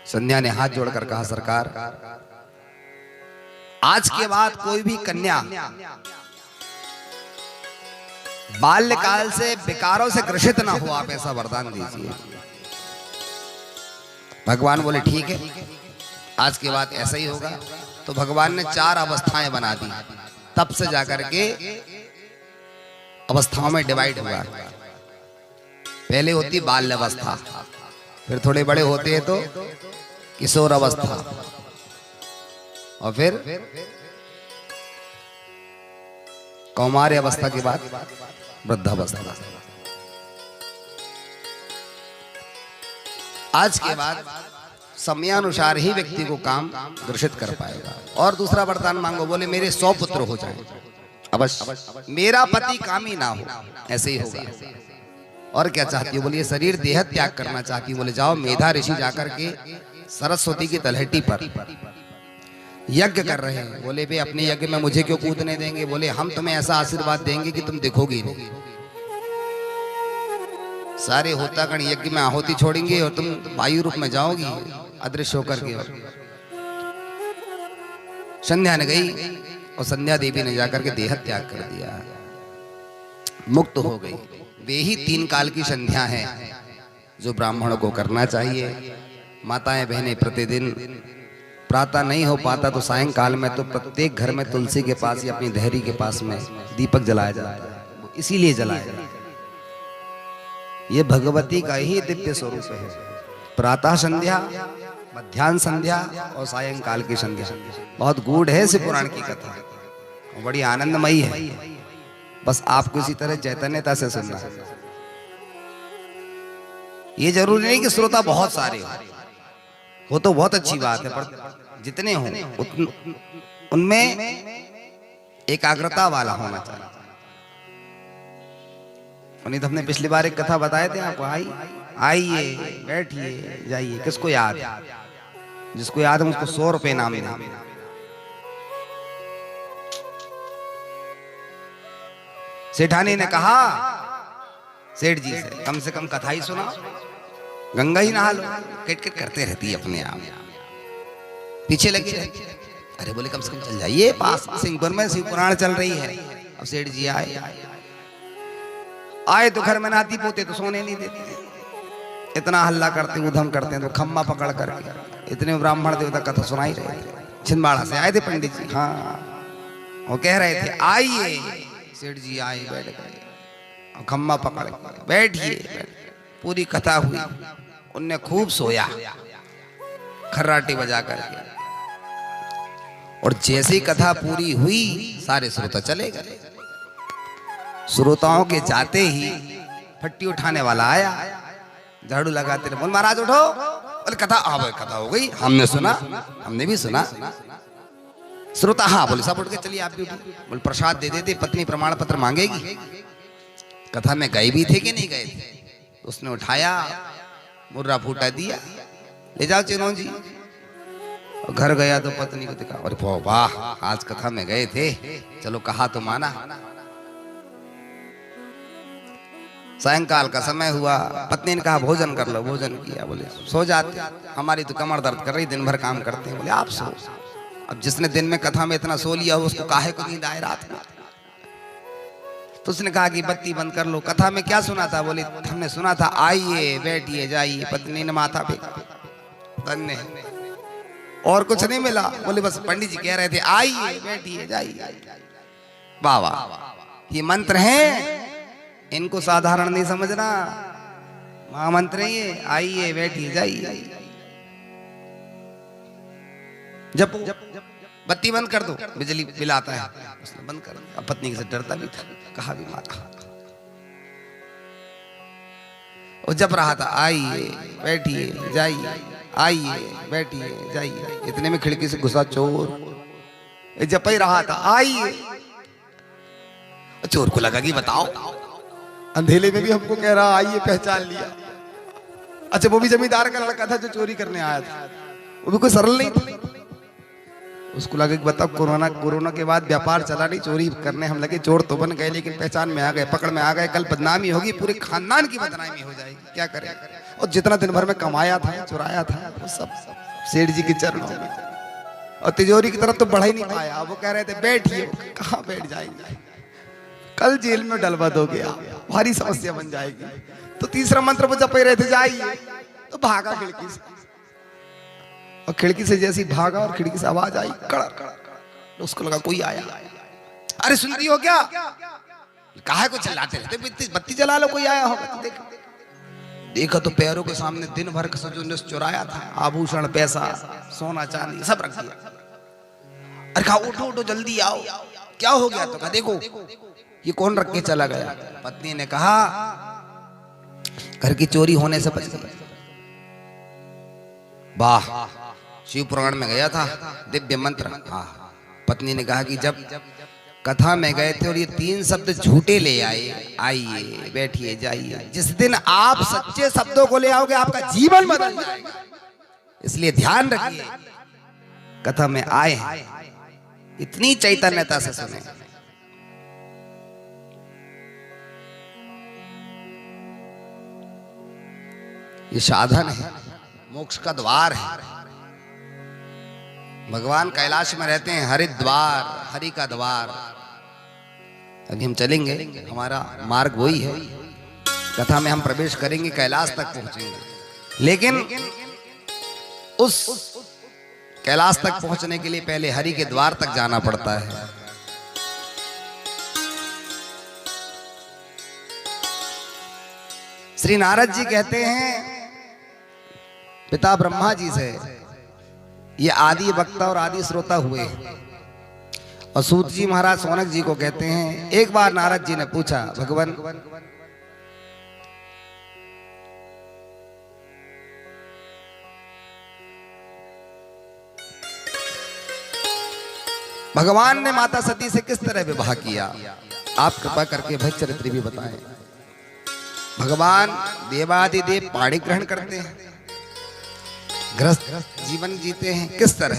संध्या ने हाथ जोड़कर कहा सरकार, आज के बाद कोई भी कन्या बाल्यकाल से विकारों से ग्रसित ना हो, आप ऐसा वरदान दीजिए। भगवान बोले ठीक है, आज के बाद ऐसा ही होगा। तो भगवान ने 4 अवस्थाएं बना दी। तब से जाकर के अवस्थाओं में डिवाइड हुआ। पहले होती बाल्य अवस्था, फिर थोड़े बड़े होते हैं तो किशोर अवस्था, और फिर कौमार्य अवस्था के बाद वृद्धावस्था। आज के बाद समयानुसार ही व्यक्ति को काम ग्रसित कर पाएगा। और दूसरा वरदान मांगो, बोले मेरे 100 पुत्र हो जाए अवश्य, मेरा पति कामी ना हो, ऐसे ही होगा। और क्या चाहती हो? बोलिए शरीर देह त्याग करना चाहती हो। बोले जाओ, मेधा ऋषि जाकर के सरस्वती की तलहटी पर यज्ञ कर रहे हैं। बोले वे अपने यज्ञ में मुझे क्यों कूदने देंगे? बोले हम तुम्हें ऐसा आशीर्वाद देंगे कि तुम दिखोगी नहीं। सारे होतागण यज्ञ में आहुति छोड़ेंगे और तुम वायु रूप में जाओगी अदृश्य होकर के। संध्या ने गई और संध्या देवी ने जाकर के देह त्याग कर दिया, मुक्त हो गई। वे ही 3 काल की संध्या है जो ब्राह्मणों को करना चाहिए। माताएं बहनें प्रतिदिन प्रातः नहीं हो पाता तो सायंकाल में तो प्रत्येक घर में तुलसी के पास या अपनी धैर्य के पास में दीपक जलाया जाता है। इसीलिए जलाया जाता है, ये भगवती का ही दिव्य स्वरूप है। प्रातः संध्या मध्याह्न संध्या और सायंकाल की संध्या बहुत गूढ़ है शिव पुराण की कथा और बड़ी आनंदमयी है। बस आपको इसी तरह चैतन्यता से सुनना है। ये जरूरी नहीं कि श्रोता बहुत सारे हो तो बहुत अच्छी बात है, पर जितने हो उनमें एकाग्रता वाला होना चाहिए। नहीं तो हमने पिछली बार एक कथा बताए थे आपको, आइए बैठिए जाइए, किसको याद? जिसको याद है उसको 100 रुपए इनाम देना। सेठानी ने कहा सेठ जी से कम कथा ही सुना, गंगा ही नहा लो। किट किट करते रहती है अपने आप, पीछे लगी रहती। अरे बोले कम से कम चल जाइए, पास सिंहपुर में शिव पुराण चल रही है। अब सेठ जी आए तो घर में नाती पोते तो सोने नहीं देते, इतना हल्ला करते उधम करते हैं, तो खम्मा पकड़ करके इतने ब्राह्मण देवता कथा सुनाई रहे थे। छिंदवाड़ा से आए थे पंडित जी, हाँ वो कह रहे थे आइए। सेठ जी आए, बैठ गए, खम्मा पकड़ के बैठिए। पूरी कथा हुई, उनने खूब सोया खर्राटी बजा करके, और जैसे ही कथा पूरी हुई सारे श्रोता चले गए। श्रोताओं के जाते ही फट्टी उठाने वाला आया, झाड़ू लगाते रहे, बोल महाराज उठो। बोले कथा कथा हो गई, हमने सुना, हमने भी सुना। श्रोता हाँ बोले, सब उठ के चलिए आप भी। बोले प्रसाद दे देते, पत्नी प्रमाण पत्र मांगेगी। कथा में गए भी थे कि नहीं गए थे? उसने उठाया, मुर्रा फूटा दिया, ले जाओ चिनों जी। और घर गया तो पत्नी को दिखा, अरे वाह आज कथा में गए थे, चलो कहा तो माना। सायंकाल का समय हुआ, पत्नी ने कहा भोजन कर लो। भोजन किया, बोले सो जाते, हमारी तो कमर दर्द कर रही, दिन भर काम करते हैं। बोले आप सो। अब जिसने दिन में कथा में इतना सो लिया हो उसको काहे को नींद आए रात में? तो उसने कहा कि बत्ती बंद कर लो। कथा में क्या सुना था? बोले हमने सुना था आइए बैठिए जाइए। पत्नी ने माथा फेंका, धन्य और कुछ नहीं मिला। बोले बस पंडित जी कह रहे थे आइए बैठिए जाइए। वाह वाह, ये मंत्र हैं, इनको साधारण नहीं समझना, महामंत्र है ये। आइए बैठिए जाइए। जब बत्ती बंद कर दो, बिजली बिल आता है, उसने बंद कर दिया। अब पत्नी से डरता भी था, कहा भी माता। और जब रहा था आइए बैठिए जाइए, आइए बैठिए जाइए, इतने में खिड़की से घुसा चोर। जब ही रहा था आइए, चोर को लगा कि बताओ अंधेले में भी हमको कह रहा आइए, पहचान लिया। अच्छा वो भी जमींदार का लड़का था जो चोरी करने आया था, वो भी कोई सरल नहीं था। उसको लगा कि बताओ कोरोना के बाद व्यापार चला नहीं, चोरी करने हम लगे। चोर तो बन गए लेकिन पहचान में आ गए, पकड़ में आ गए। कल बदनामी होगी, पूरे खानदान की बदनामी हो जाएगी, क्या करें? और जितना दिन भर में कमाया था चुराया था वो सब सेठ जी के चरणों में। और तिजोरी की तरफ तो बढ़ा ही नहीं पाया। वो कह रहे थे बैठिए, कहाँ बैठ जाएंगे, कल जेल में डलवा दोगे आप, भारी समस्या बन जाएगी। तो तीसरा मंत्र वो जप रहे थे जाइए, तो भागा खिड़की से। और खिड़की से जैसी भागा और खिड़की से आवाज आई कड़क, तो उसको लगा कोई आया। अरे सुनती हो क्या? काहे को चिल्लाते रहते, बत्ती जला लो, कोई आया होगा। देखा तो पैरों के सामने दिन भर का जो चुराया था आभूषण, पैसा, सोना चांदी सब रख दिया। अरे कहा उठो उठो जल्दी आओ, क्या हो गया? तो कहा देखो ये कौन रख के चला गया। पत्नी ने कहा घर की चोरी होने से बच गई। वाह, शिव पुराण में गया था दिव्य मंत्र। हाँ, पत्नी ने कहा कि जब कथा में गए थे और ये 3 शब्द झूठे ले आए, आइए बैठिए जाइए, जिस दिन आप सच्चे शब्दों को ले आओगे आपका जीवन बदल जाएगा। इसलिए ध्यान रखिए, कथा में आए हैं इतनी चैतन्यता से सुने। ये साधन है, मोक्ष का द्वार है। भगवान कैलाश में रहते हैं, हरिद्वार, हरि का द्वार। अभी हम चलेंगे, हमारा मार्ग वही है। कथा में हम प्रवेश करेंगे, कैलाश तक पहुंचेंगे। लेकिन उस कैलाश तक पहुंचने के लिए पहले हरि के द्वार तक जाना पड़ता है। श्री नारद जी कहते हैं पिता ब्रह्मा जी से ये आदि वक्ता और आदि श्रोता हुए। और सूत जी महाराज सौनक जी को कहते हैं, एक बार नारद जी ने पूछा, भगवान भगवान ने माता सती से किस तरह विवाह किया, आप कृपा करके भक्त चरित्र भी बताएं। भगवान देवादिदेव पाणी ग्रहण करते हैं, गृहस्थ जीवन जीते हैं, किस तरह?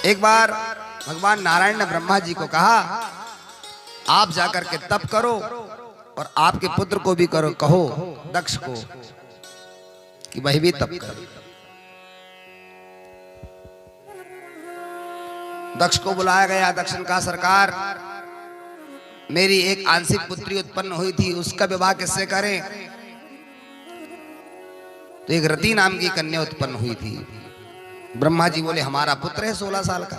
एक बार भगवान नारायण ने ब्रह्मा जी को कहा, आप जाकर के तप करो और आपके पुत्र को भी करो, कहो दक्ष को कि वही भी तप करे। दक्ष को बुलाया गया। दक्ष ने कहा, सरकार मेरी एक आंशिक पुत्री उत्पन्न हुई थी, उसका विवाह किससे करें? तो एक रति नाम की कन्या उत्पन्न हुई थी। ब्रह्मा जी बोले, हमारा पुत्र है 16 साल का,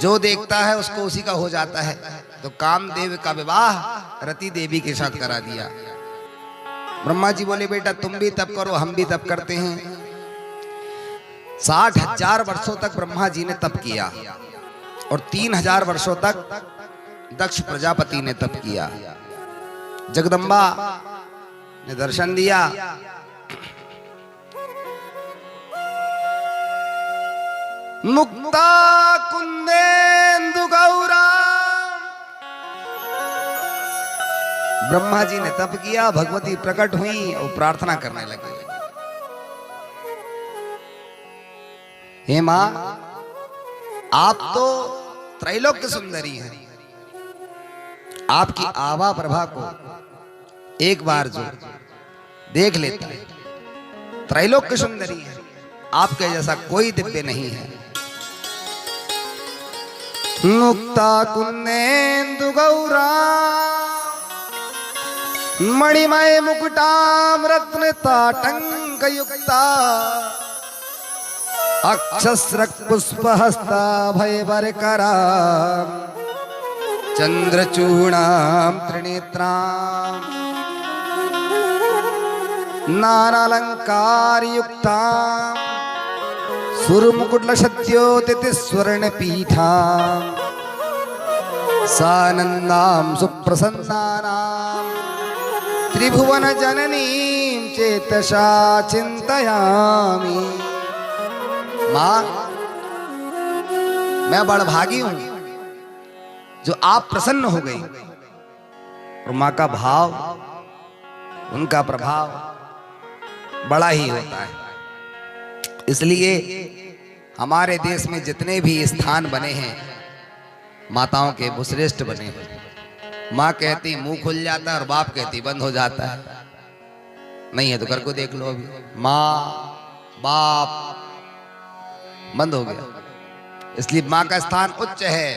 जो देखता है उसको उसी का हो जाता है। तो कामदेव का विवाह रति देवी के साथ करा दिया। ब्रह्मा जी बोले, बेटा तुम भी तप करो, हम भी तप करते हैं। 60,000 वर्षों तक ब्रह्मा जी ने तप किया और 3,000 वर्षों तक दक्ष प्रजापति ने तप किया। जगदम्बा ने दर्शन दिया। मुक्ता कुंदेन्दु गौरा, ब्रह्मा जी ने तप किया, भगवती प्रकट हुई और प्रार्थना करने लगी, हे मां आप तो त्रैलोक्य सुंदरी हैं, आपकी आभा प्रभा को एक बार जो देख लेता है, त्रैलोक्य सुंदरी है, आपके जैसा कोई दिव्य नहीं है। मुक्ता कुंदेन्दु गौरा मणिमय मुकुटाम रत्न ताटंक युक्ता, अक्षस्रक पुष्पहस्ता भयवरकरा, चंद्रचूणाम त्रिनेत्राम, नानालंकार युक्ता, सुरमुकुटलक्षद्योतित स्वर्ण पीठा, सानंदाम सुप्रसन्नानाम, त्रिभुवन जननीं चेतसा चिंतयामि। मां मैं बड़भागी हूं जो आप प्रसन्न हो गई। और मां का भाव, उनका प्रभाव बड़ा ही होता है। इसलिए हमारे देश में जितने भी स्थान बने हैं माताओं के, वो श्रेष्ठ बने हैं। माँ कहती मुंह खुल जाता है और बाप कहती बंद हो जाता है। नहीं है तो घर को देख लो, अभी माँ बाप बंद हो गया। इसलिए माँ का स्थान उच्च है।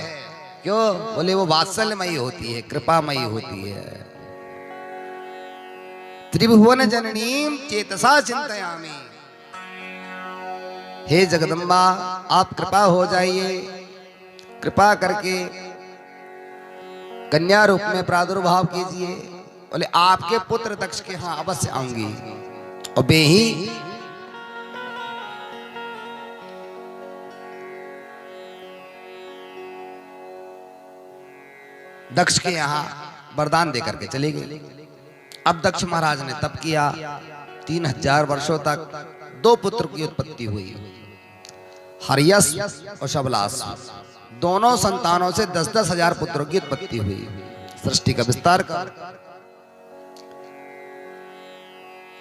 क्यों? बोले वो वात्सल्यमयी होती है, कृपामयी होती है। त्रिभुवन जननीं चेतसा चिंतयामि। हे जगदम्बा आप कृपा हो जाइए, कृपा करके कन्या रूप में प्रादुर्भाव कीजिए। बोले आपके पुत्र दक्ष के यहाँ अवश्य आऊंगी। और वे ही दक्ष के यहाँ वरदान देकर के चले गए। अब दक्ष महाराज ने तप किया, 3,000 वर्षों तक 2 पुत्र की उत्पत्ति हुई, हर्यस और शबलास। दोनों संतानों से 10-10 हजार पुत्रों की उत्पत्ति हुई। सृष्टि का विस्तार कर,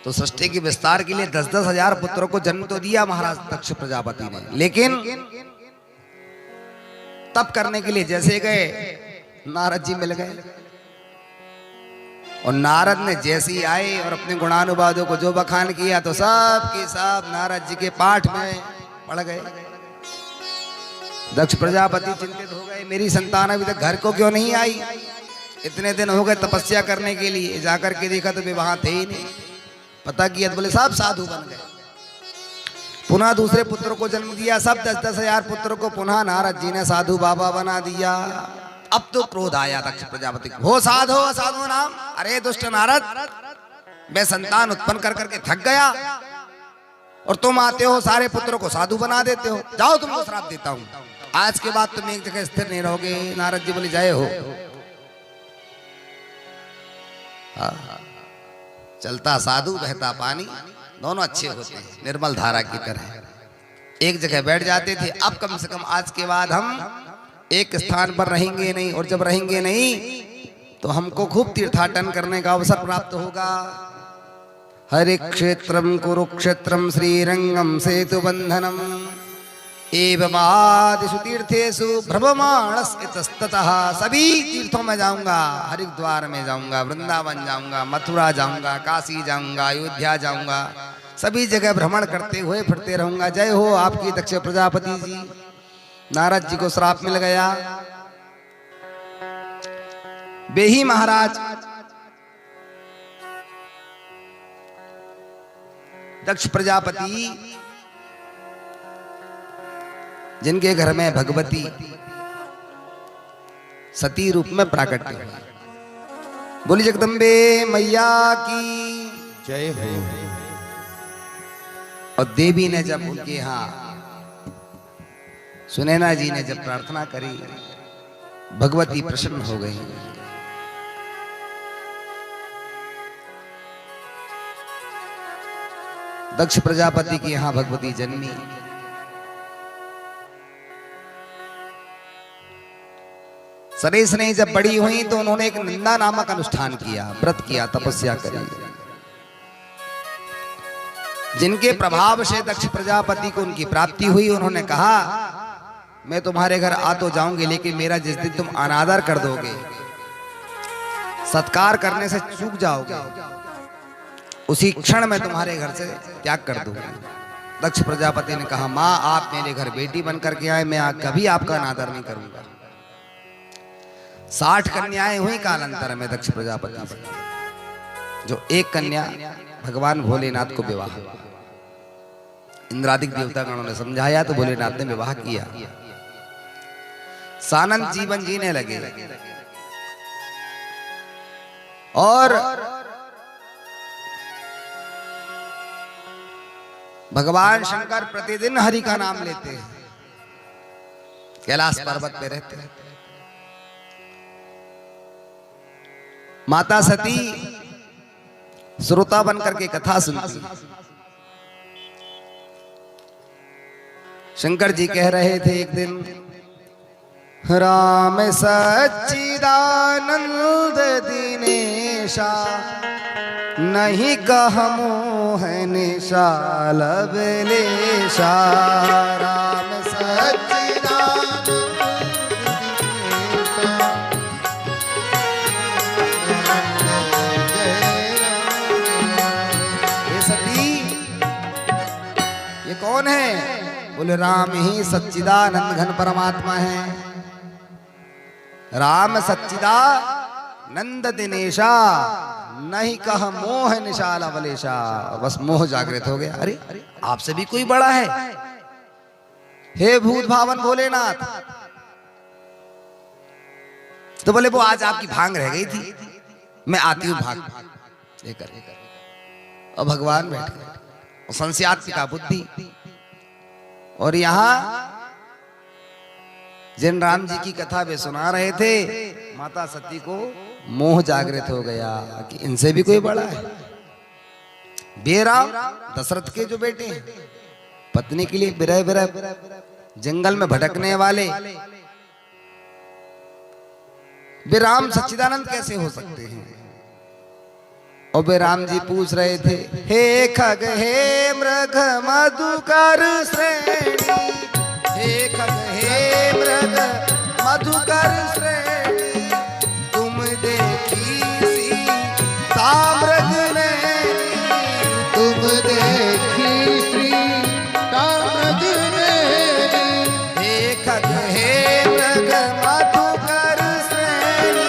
तो सृष्टि के विस्तार के लिए 10-10 हजार पुत्रों को जन्म तो दिया महाराज दक्ष प्रजापति ने। लेकिन तप करने के लिए जैसे गए, नारद जी मिल गए। और नारद ने जैसे ही आए और अपने गुणानुवादों को जो बखान किया, तो सब के सब नारद जी के पाठ में पड़ गए। दक्ष प्रजापति चिंतित हो गए, मेरी संतान अभी तक घर को क्यों नहीं आई? इतने दिन हो गए तपस्या करने के लिए, जाकर के देखा तो वे वहां थे ही नहीं। पता किया तो बोले सब साधु बन गए। पुनः दूसरे पुत्रों को जन्म दिया, सब 10-10 हजार पुत्रों को पुनः नारद जी ने साधु बाबा बना दिया। अब तो क्रोध आया दक्ष प्रजापति को, हो साधो साधु नाम, अरे दुष्ट नारद, मैं संतान उत्पन्न कर करके थक गया, और तुम आते हो सारे पुत्रों को साधु बना देते हो। जाओ तुमको श्राप देता हूं, आज के बाद तुम एक जगह स्थिर नहीं रहोगे। नारद जी बोले जय हो। चलता साधु बहता पानी, दोनों अच्छे होते हैं, निर्मल धारा की तरह एक जगह बैठ जाते थे। अब कम से कम आज के बाद हम एक स्थान पर रहेंगे नहीं, और जब रहेंगे नहीं तो हमको खूब तीर्थाटन करने का अवसर प्राप्त होगा। हरि क्षेत्रम कुरुक्षेत्रम श्रीरंगम सेतु बंधनम एवमादिषु तीर्थेषु भ्रममाणस्ततः। सभी तीर्थों में जाऊंगा, हरिद्वार में जाऊंगा, वृंदावन जाऊंगा, मथुरा जाऊंगा, काशी जाऊंगा, अयोध्या जाऊंगा, सभी जगह भ्रमण करते हुए फिरते रहूंगा। जय हो आपकी दक्ष प्रजापति जी। नारद जी को श्राप मिल गया। बेही महाराज दक्ष प्रजापति जिनके घर में भगवती सती रूप में प्राकट्य हुई। बोली जगदम्बे मैया की जय हो। और देवी ने जब उनके यहाँ सुनैना जी ने जब प्रार्थना करी, भगवती प्रसन्न हो गई। दक्ष प्रजापति की यहाँ भगवती जन्मी। सरेस ने जब बड़ी हुई तो उन्होंने एक निंदा नामक अनुष्ठान किया, व्रत किया, तपस्या करी, जिनके प्रभाव से दक्ष प्रजापति को उनकी प्राप्ति हुई। उन्होंने कहा मैं तुम्हारे घर आ तो जाऊंगी, लेकिन मेरा जिस दिन तुम अनादर कर दोगे, सत्कार करने से चूक जाओगे, उसी क्षण मैं तुम्हारे घर से त्याग कर दूंगा। दक्ष प्रजापति ने कहा माँ आप मेरे घर बेटी बनकर के आए, मैं कभी आपका अनादर नहीं करूंगा। 60 कन्याएं हुई कालांतर में दक्ष प्रजापति से, जो एक कन्या भगवान भोलेनाथ को विवाह। इंद्रादिक देवतागणों ने समझाया तो भोलेनाथ ने विवाह किया। सानंद जीवन जीने लगे और भगवान शंकर प्रतिदिन हरि का नाम लेते हैं, कैलाश पर्वत पे रहते हैं। माता सती श्रोता बनकर के कथा सुनती। शंकर जी कह रहे थे एक दिन, राम सच्चिदानंद दिनेशा नहीं कह मोह निशाल बलेशा। राम सच्चिदानंद कौन है? बोले राम ही सच्चिदानंद घन परमात्मा है। राम सच्चिदानंद दिनेशा नहीं कह मोह निशाल अवलेशा। बस मोह जागृत हो गया, अरे आपसे भी कोई बड़ा है, हे भूत भावन भोलेनाथ। तो बोले वो आज आपकी भांग रह गई थी, मैं आती हूं भांग लेकर। और भगवान बैठ गए, संशयात्मिका बुद्धि। और यहां जिन राम जी की कथा वे सुना रहे थे, माता सती को मोह जागृत हो गया कि इनसे भी कोई बड़ा है। बेराम दशरथ के जो बेटे हैं, पत्नी के लिए बिरह बिरह जंगल में भटकने वाले, वे राम सच्चिदानंद कैसे हो सकते हैं? और वे राम जी पूछ रहे थे, हे खग हे मृग मधुकर श्रेणी, हे खग हे मृग मधुकर श्रेणी, तुम देखी सीता मृग नैनी, तुम देखी सीता मृग नैनी। हे खग हे मृग मधुकर श्रेणी,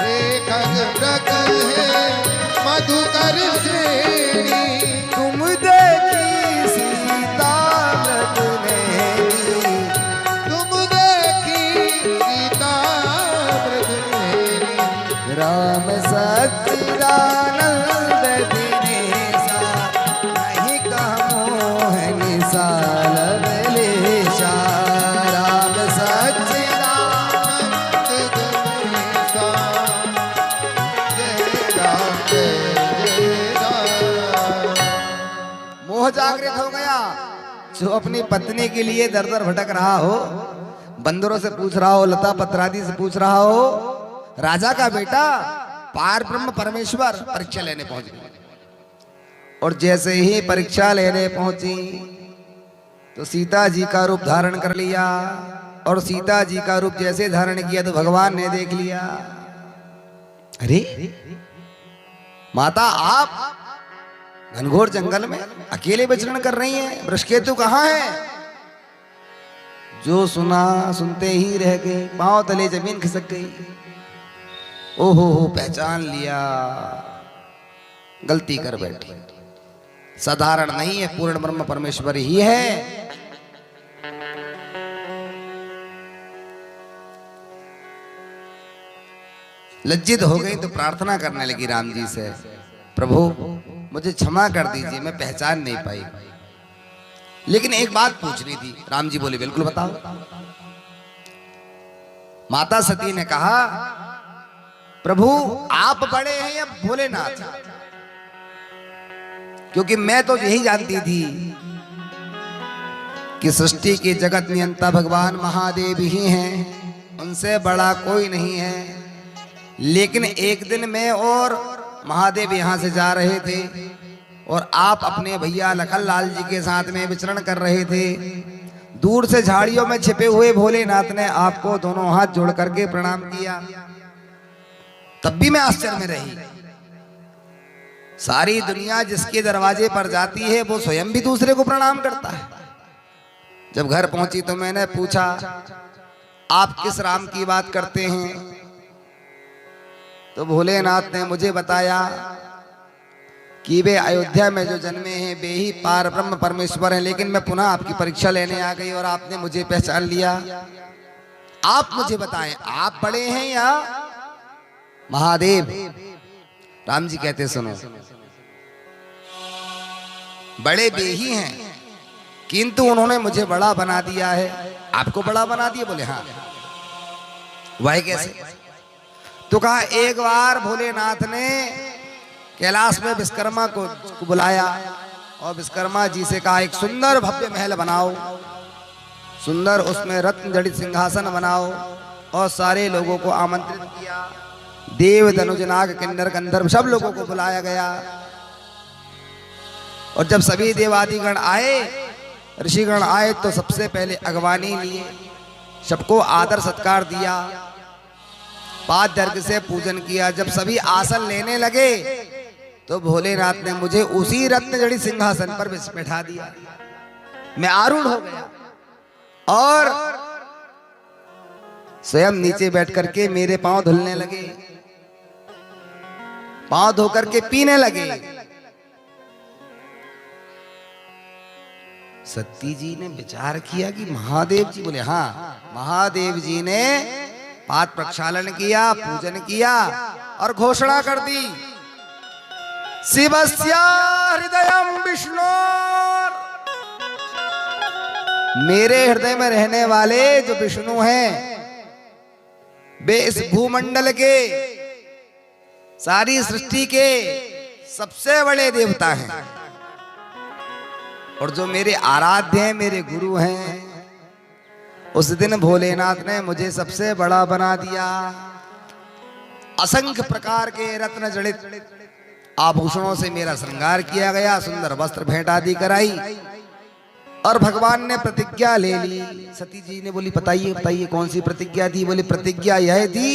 हे खग मृग हे मधुकर श्रेणी, तुम देखी सीता मृग नैनी, तुम देखी वो जागृत हो गया जो अपनी पत्नी के लिए दर दर भटक रहा हो, बंदरों से पूछ रहा हो, लता पत्रादि से पूछ रहा हो। राजा का बेटा पार ब्रह्म परमेश्वर परीक्षा लेने पहुंच गया। और जैसे ही परीक्षा लेने पहुंची तो सीता जी का रूप धारण कर लिया। और सीता जी का रूप जैसे धारण किया तो भगवान ने देख लिया, अरे माता आप घनघोर जंगल में अकेले विचरण कर रही हैं, वृषकेतु कहाँ है? जो सुना सुनते ही रह गए, पांव तले जमीन खिसक गई। ओहो पहचान लिया, गलती कर बैठी, साधारण नहीं है, पूर्ण ब्रह्म परमेश्वर ही है। लज्जित हो गई तो प्रार्थना करने लगी राम जी से, प्रभु मुझे क्षमा कर दीजिए, मैं पहचान नहीं पाई, लेकिन एक बात पूछनी थी। राम जी बोले बिल्कुल बताओ। माता सती ने कहा, प्रभु आप बड़े हैं या भोलेनाथ? क्योंकि मैं तो यही जानती थी कि सृष्टि के जगत नियंता भगवान महादेव ही हैं, उनसे बड़ा कोई नहीं है। लेकिन एक दिन मैं और महादेव यहां से जा रहे थे और आप अपने भैया लखन लाल जी के साथ में विचरण कर रहे थे। दूर से झाड़ियों में छिपे हुए भोलेनाथ ने आपको दोनों हाथ जोड़ करके प्रणाम किया। तब भी मैं आश्चर्य में रही। सारी दुनिया जिसके दरवाजे पर जाती है वो स्वयं भी दूसरे को प्रणाम करता है। जब घर पहुंची तो मैंने पूछा, आप किस राम की बात करते हैं? तो भोलेनाथ ने मुझे बताया कि वे अयोध्या में जो जन्मे हैं वे ही पार ब्रह्म परमेश्वर हैं। लेकिन मैं पुनः आपकी परीक्षा लेने आ गई और आपने मुझे पहचान लिया। आप मुझे बताएं, आप बड़े हैं या महादेव? राम जी कहते, सुनो, बड़े वे ही हैं, किंतु उन्होंने मुझे बड़ा बना दिया है। आपको बड़ा बना दिया? बोले हाँ। वह कैसे? तो कहा, एक बार भोलेनाथ ने कैलाश में विश्वकर्मा को बुलाया और विश्वकर्मा जी से कहा, एक सुंदर भव्य महल बनाओ, सुंदर उसमें रत्न जड़ित सिंहासन बनाओ, और सारे लोगों को आमंत्रित किया। देव धनुज नाग किन्नर गंधर्व सब लोगों को बुलाया गया। और जब सभी देवादिगण आए, ऋषिगण आए, तो सबसे पहले अगवानी लिए, सबको आदर सत्कार दिया, पाद अर्घ से पूजन किया। जब सभी आसन लेने लगे तो भोलेनाथ ने मुझे उसी रत्न जड़ित सिंहासन पर बैठा दिया। मैं आरूढ़ हो गया और स्वयं नीचे बैठ करके मेरे पांव धुलने लगे, पांव धो करके पीने लगे। सती जी ने विचार किया कि महादेव जी? बोले हाँ। महादेव जी ने पाद प्रक्षालन किया, पूजन किया और घोषणा कर दी, शिवस्य हृदयं विष्णु। मेरे हृदय में रहने वाले जो विष्णु हैं वे इस भूमंडल के, सारी सृष्टि के सबसे बड़े देवता हैं। और जो मेरे आराध्य हैं, मेरे गुरु हैं, उस दिन भोलेनाथ ने मुझे सबसे बड़ा बना दिया। असंख्य प्रकार के रत्न जड़ित आभूषणों से मेरा श्रृंगार किया गया, सुंदर वस्त्र भेंट आदि कराई और भगवान ने प्रतिज्ञा ले ली। सती जी ने बोली, बताइए बताइए कौन सी प्रतिज्ञा थी? बोली, प्रतिज्ञा यह थी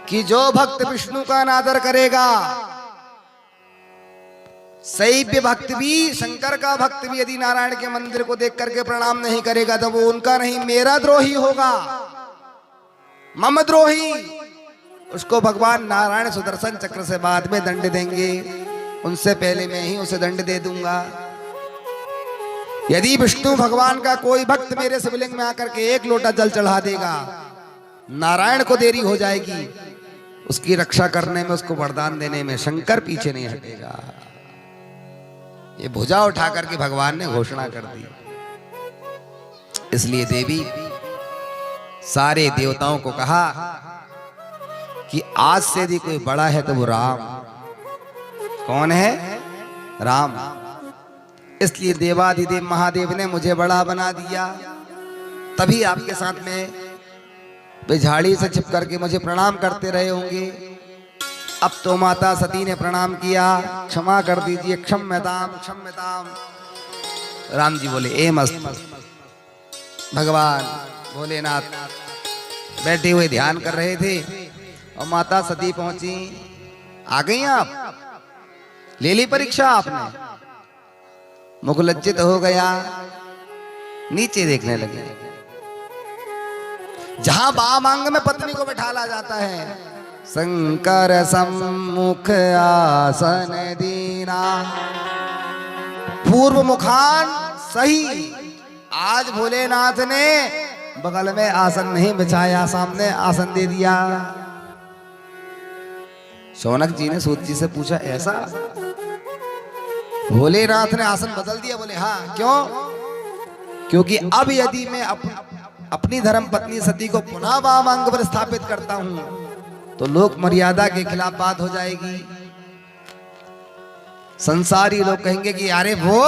कि जो भक्त विष्णु का अनादर करेगा, शैव भक्त भी, शंकर का भक्त भी यदि नारायण के मंदिर को देख करके प्रणाम नहीं करेगा तो वो उनका नहीं, मेरा द्रोही होगा, मम द्रोही। उसको भगवान नारायण सुदर्शन चक्र से बाद में दंड देंगे, उनसे पहले मैं ही उसे दंड दे दूंगा। यदि विष्णु भगवान का कोई भक्त मेरे शिवलिंग में आकर के एक लोटा जल चढ़ा देगा, नारायण को देरी हो जाएगी, उसकी रक्षा करने में, उसको वरदान देने में शंकर पीछे नहीं हटेगा। ये भुजा उठा करके भगवान ने घोषणा कर दी। इसलिए देवी सारे देवताओं को कहा कि आज से यदि कोई बड़ा है तो वो राम। कौन है? राम, इसलिए देवाधिदेव महादेव ने मुझे बड़ा बना दिया, तभी आपके साथ में वे झाड़ी से छिप करके मुझे प्रणाम करते रहे होंगे। अब तो माता सती ने प्रणाम किया, क्षमा कर दीजिए, क्षम्यताम क्षम्यताम। राम जी बोले ए मस्त। भगवान भोलेनाथ बैठे हुए ध्यान कर रहे थे और माता सती पहुंची। आ गई आप, ले ली परीक्षा आपने। मुख लज्जित हो गया, नीचे देखने लगे। जहां वामांग में पत्नी को बैठाला जाता है, शंकर सम्मुख आसन दीना, पूर्व मुखान सही। आज भोलेनाथ ने बगल में आसन नहीं बिछाया, सामने आसन दे दिया। शौनक जी ने सूत जी से पूछा, ऐसा? भोलेनाथ ने आसन बदल दिया? बोले हाँ। क्यों? क्योंकि अब यदि मैं अपनी धर्म पत्नी सती को पुनः वामांग पर स्थापित करता हूं तो लोक मर्यादा के खिलाफ बात हो जाएगी। संसारी लोग कहेंगे कि अरे वो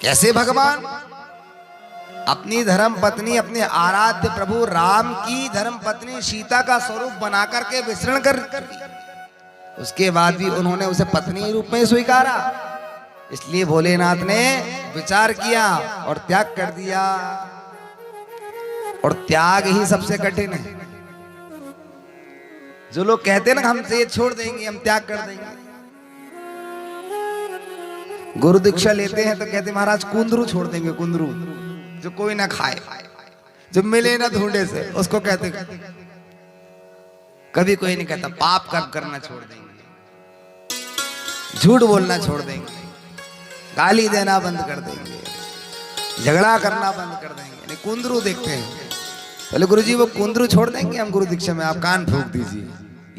कैसे भगवान अपनी धर्म पत्नी, अपने आराध्य प्रभु राम की धर्म पत्नी सीता का स्वरूप बना करके विचरण कर, उसके बाद भी उन्होंने उसे पत्नी रूप में स्वीकारा। इसलिए भोलेनाथ ने विचार किया और त्याग कर दिया। और त्याग ही सबसे कठिन है। जो लोग कहते हैं ना हमसे ये छोड़ देंगे, हम त्याग कर देंगे, गुरु दीक्षा लेते हैं तो कहते महाराज कुंदरू छोड़ देंगे, कुंदरू जो कोई ना खाए, जो मिले ना ढूंढे से, उसको कहते। कभी कोई नहीं कहता पाप कर्म करना छोड़ देंगे, झूठ बोलना छोड़ देंगे, गाली देना बंद कर देंगे, झगड़ा करना बंद कर देंगे। नहीं, कुंदरू देखते हैं। बोले गुरुजी वो कुंदरू छोड़ देंगे हम गुरु दीक्षा में, आप कान फूंक दीजिए।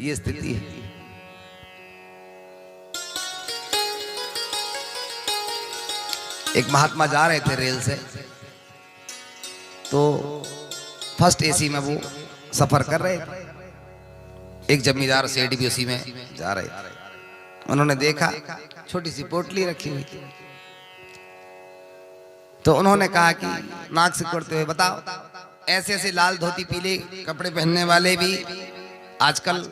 ये स्थिति है। एक महात्मा जा रहे थे रेल से, तो फर्स्ट एसी में वो सफर कर रहे थे। एक जमींदार सेठ भी उसी में जा रहे थे। उन्होंने देखा छोटी सी पोटली रखी हुई थी, तो उन्होंने कहा कि नाक सिकोड़ते हुए, बताओ ऐसे ऐसे लाल धोती पीले कपड़े पहनने वाले भी आजकल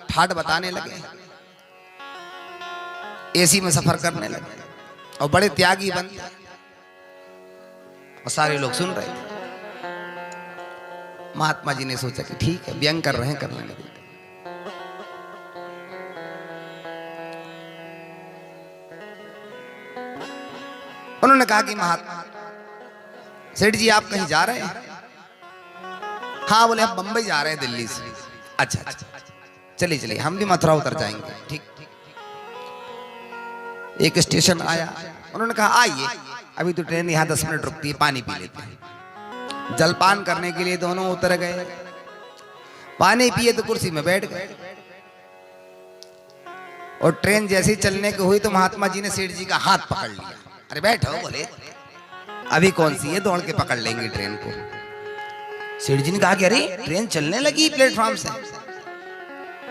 ठाट बताने लगे, एसी में सफर करने लगे और बड़े त्यागी बनते, और सारे लोग सुन रहे थे। महात्मा जी ने सोचा कि ठीक है, व्यंग कर रहे हैं, करने लगे। उन्होंने कहा कि महात्मा सेठ जी आप कहीं जा रहे हैं? हाँ। बोले हम बंबई जा रहे हैं दिल्ली से। अच्छा अच्छा, चलिए चलिए, हम भी मथुरा उतर जाएंगे। ठीक। एक स्टेशन आया, उन्होंने कहा आइए, अभी तो ट्रेन यहाँ 10 मिनट रुकती है, पानी पी लेते हैं। जलपान करने के लिए दोनों उतर गए। पानी पिए तो कुर्सी में बैठ गए, और ट्रेन जैसे ही चलने की हुई तो महात्मा जी ने सेठ जी का हाथ पकड़ लिया। अरे बैठो। बोले अभी कौन सी है, दौड़ के पकड़ लेंगे ट्रेन को। सेठ जी ने कहा कि अरे ट्रेन चलने लगी प्लेटफॉर्म से,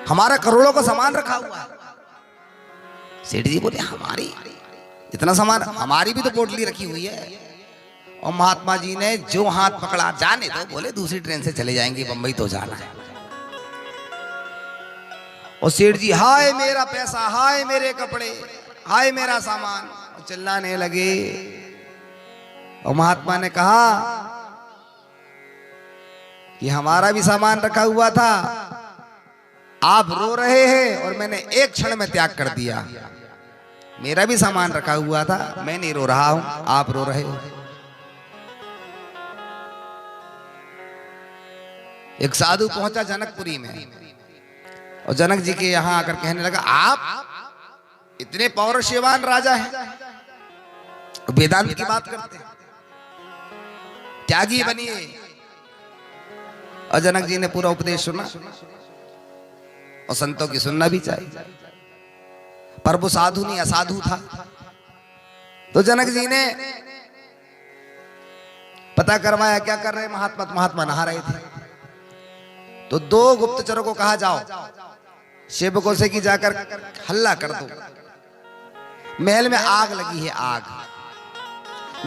हमारा करोड़ों का सामान रखा हुआ। सेठ जी बोले हमारी इतना सामान, हमारी भी तो पोटली रखी हुई है। और महात्मा जी ने जो हाथ पकड़ा, जाने दो, बोले दूसरी ट्रेन से चले जाएंगे, बंबई तो जाना है। और सेठ जी हाय मेरा पैसा, हाय मेरे कपड़े, हाय मेरा सामान, चिल्लाने लगे। और महात्मा ने कहा कि हमारा भी सामान रखा हुआ था, आप रो रहे हैं और मैंने एक क्षण में त्याग कर दिया। मेरा भी सामान रखा हुआ था, मैं नहीं रो रहा हूं, आप रो रहे हो। एक साधु पहुंचा जनकपुरी में, और जनक जी के यहां आकर कहने लगा आप इतने पौरुषवान राजा हैं, वेदांत की बात करते हैं, त्यागी बनिए। और जनक जी ने पूरा उपदेश सुना, और संतों की सुनना भी चाहिए, पर वो साधु नहीं असाधु था। तो जनक जी ने पता करवाया क्या कर रहे महात्मा। महात्मा नहा रहे थे, तो 2 गुप्तचरों को कहा जाओ सेवकों से कि जाकर हल्ला कर दो, महल में आग लगी है, आग,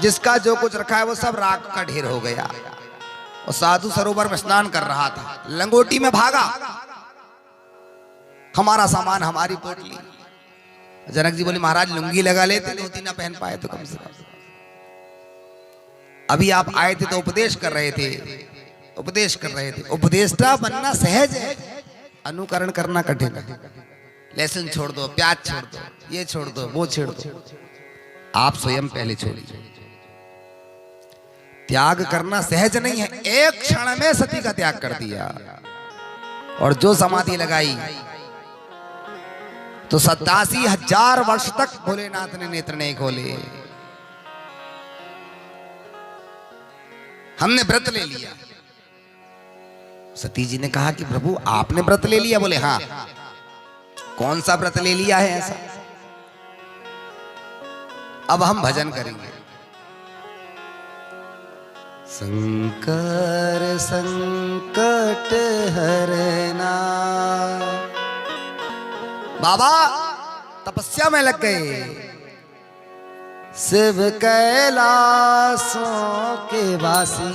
जिसका जो कुछ रखा है वो सब राख का ढेर हो गया। और साधु सरोवर में स्नान कर रहा था, लंगोटी में भागा, हमारा सामान, हमारी पोटली। जनक जी बोले महाराज लुंगी लगा लेते, धोती ना पहन पाए तो कम से कम। अभी आप आए थे तो उपदेश कर रहे थे, उपदेश कर रहे थे। उपदेष्टा बनना सहज है, अनुकरण करना कठिन है। लहसुन छोड़ दो, प्याज छोड़ दो, ये छोड़ दो, वो छोड़ दो, आप स्वयं पहले छोड़िए। त्याग करना सहज नहीं है। एक क्षण में सती का त्याग कर दिया और जो समाधि लगाई तो 87,000 वर्ष तक भोलेनाथ ने नेत्र नहीं खोले। हमने व्रत ले लिया। सती जी ने कहा कि प्रभु आपने व्रत ले लिया? बोले हाँ। कौन सा व्रत ले लिया है ऐसा? अब हम भजन करेंगे। शंकर संकट हरना। बाबा तपस्या में लग गए, शिव कैलाशों के वासी।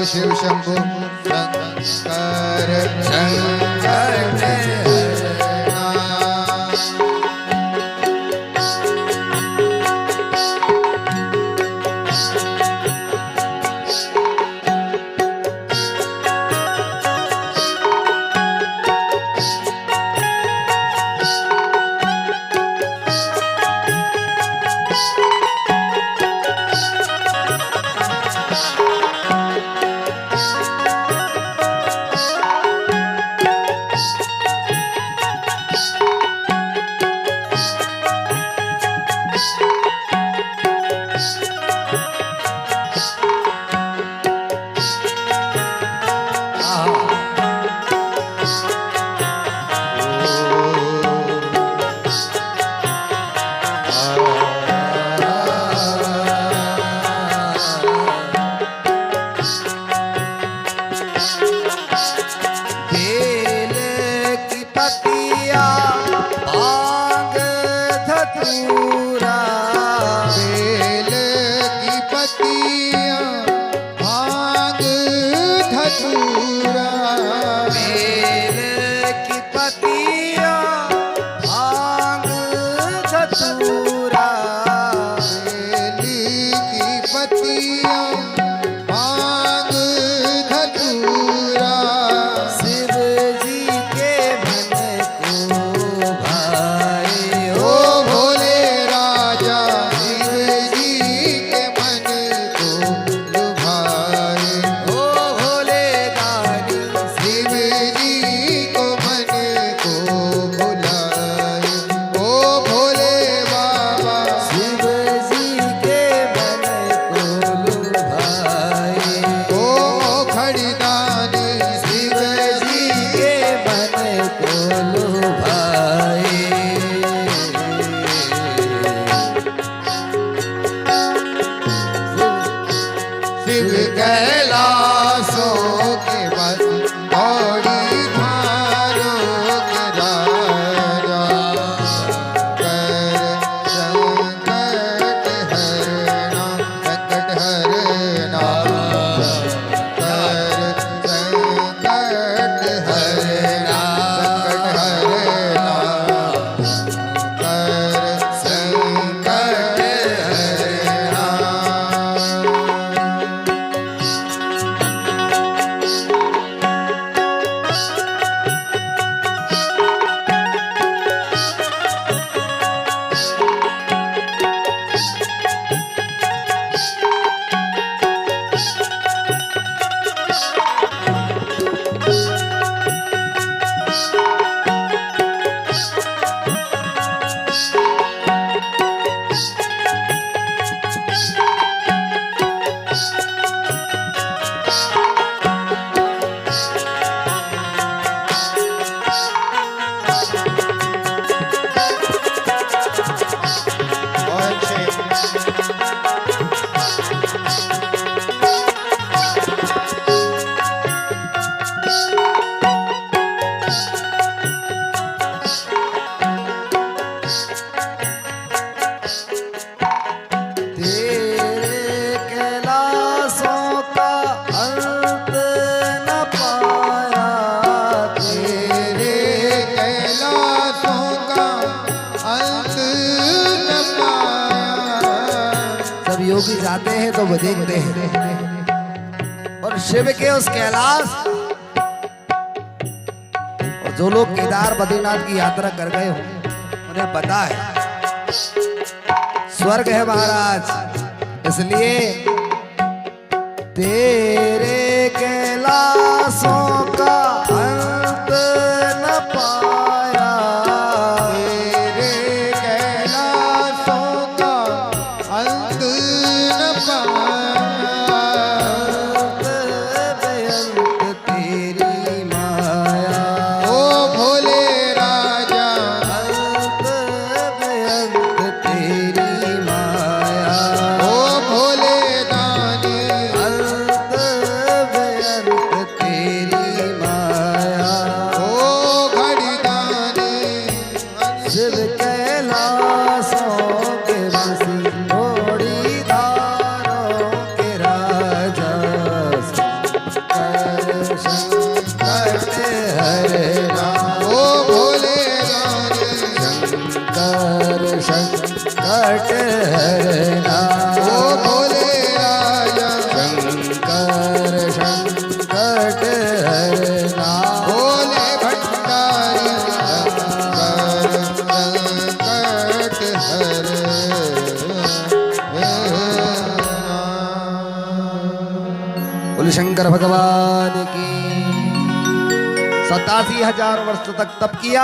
शिव शंभु शंकर शंकर योगी जाते हैं तो वो देखते हैं और शिव के उस कैलाश और जो लोग केदार बद्रीनाथ की यात्रा कर गए हो उन्हें पता है स्वर्ग है महाराज। इसलिए तेरे कैलाशों का अंत न पाया, तेरे कैलाशों का अंत न पाया, बेअंत तेरी माया। ओ भोले राजा अंत बेअंत तेरी माया। ओ भोले दानी अंत बोले शंकर भगवान की। 87,000 वर्ष तक तप किया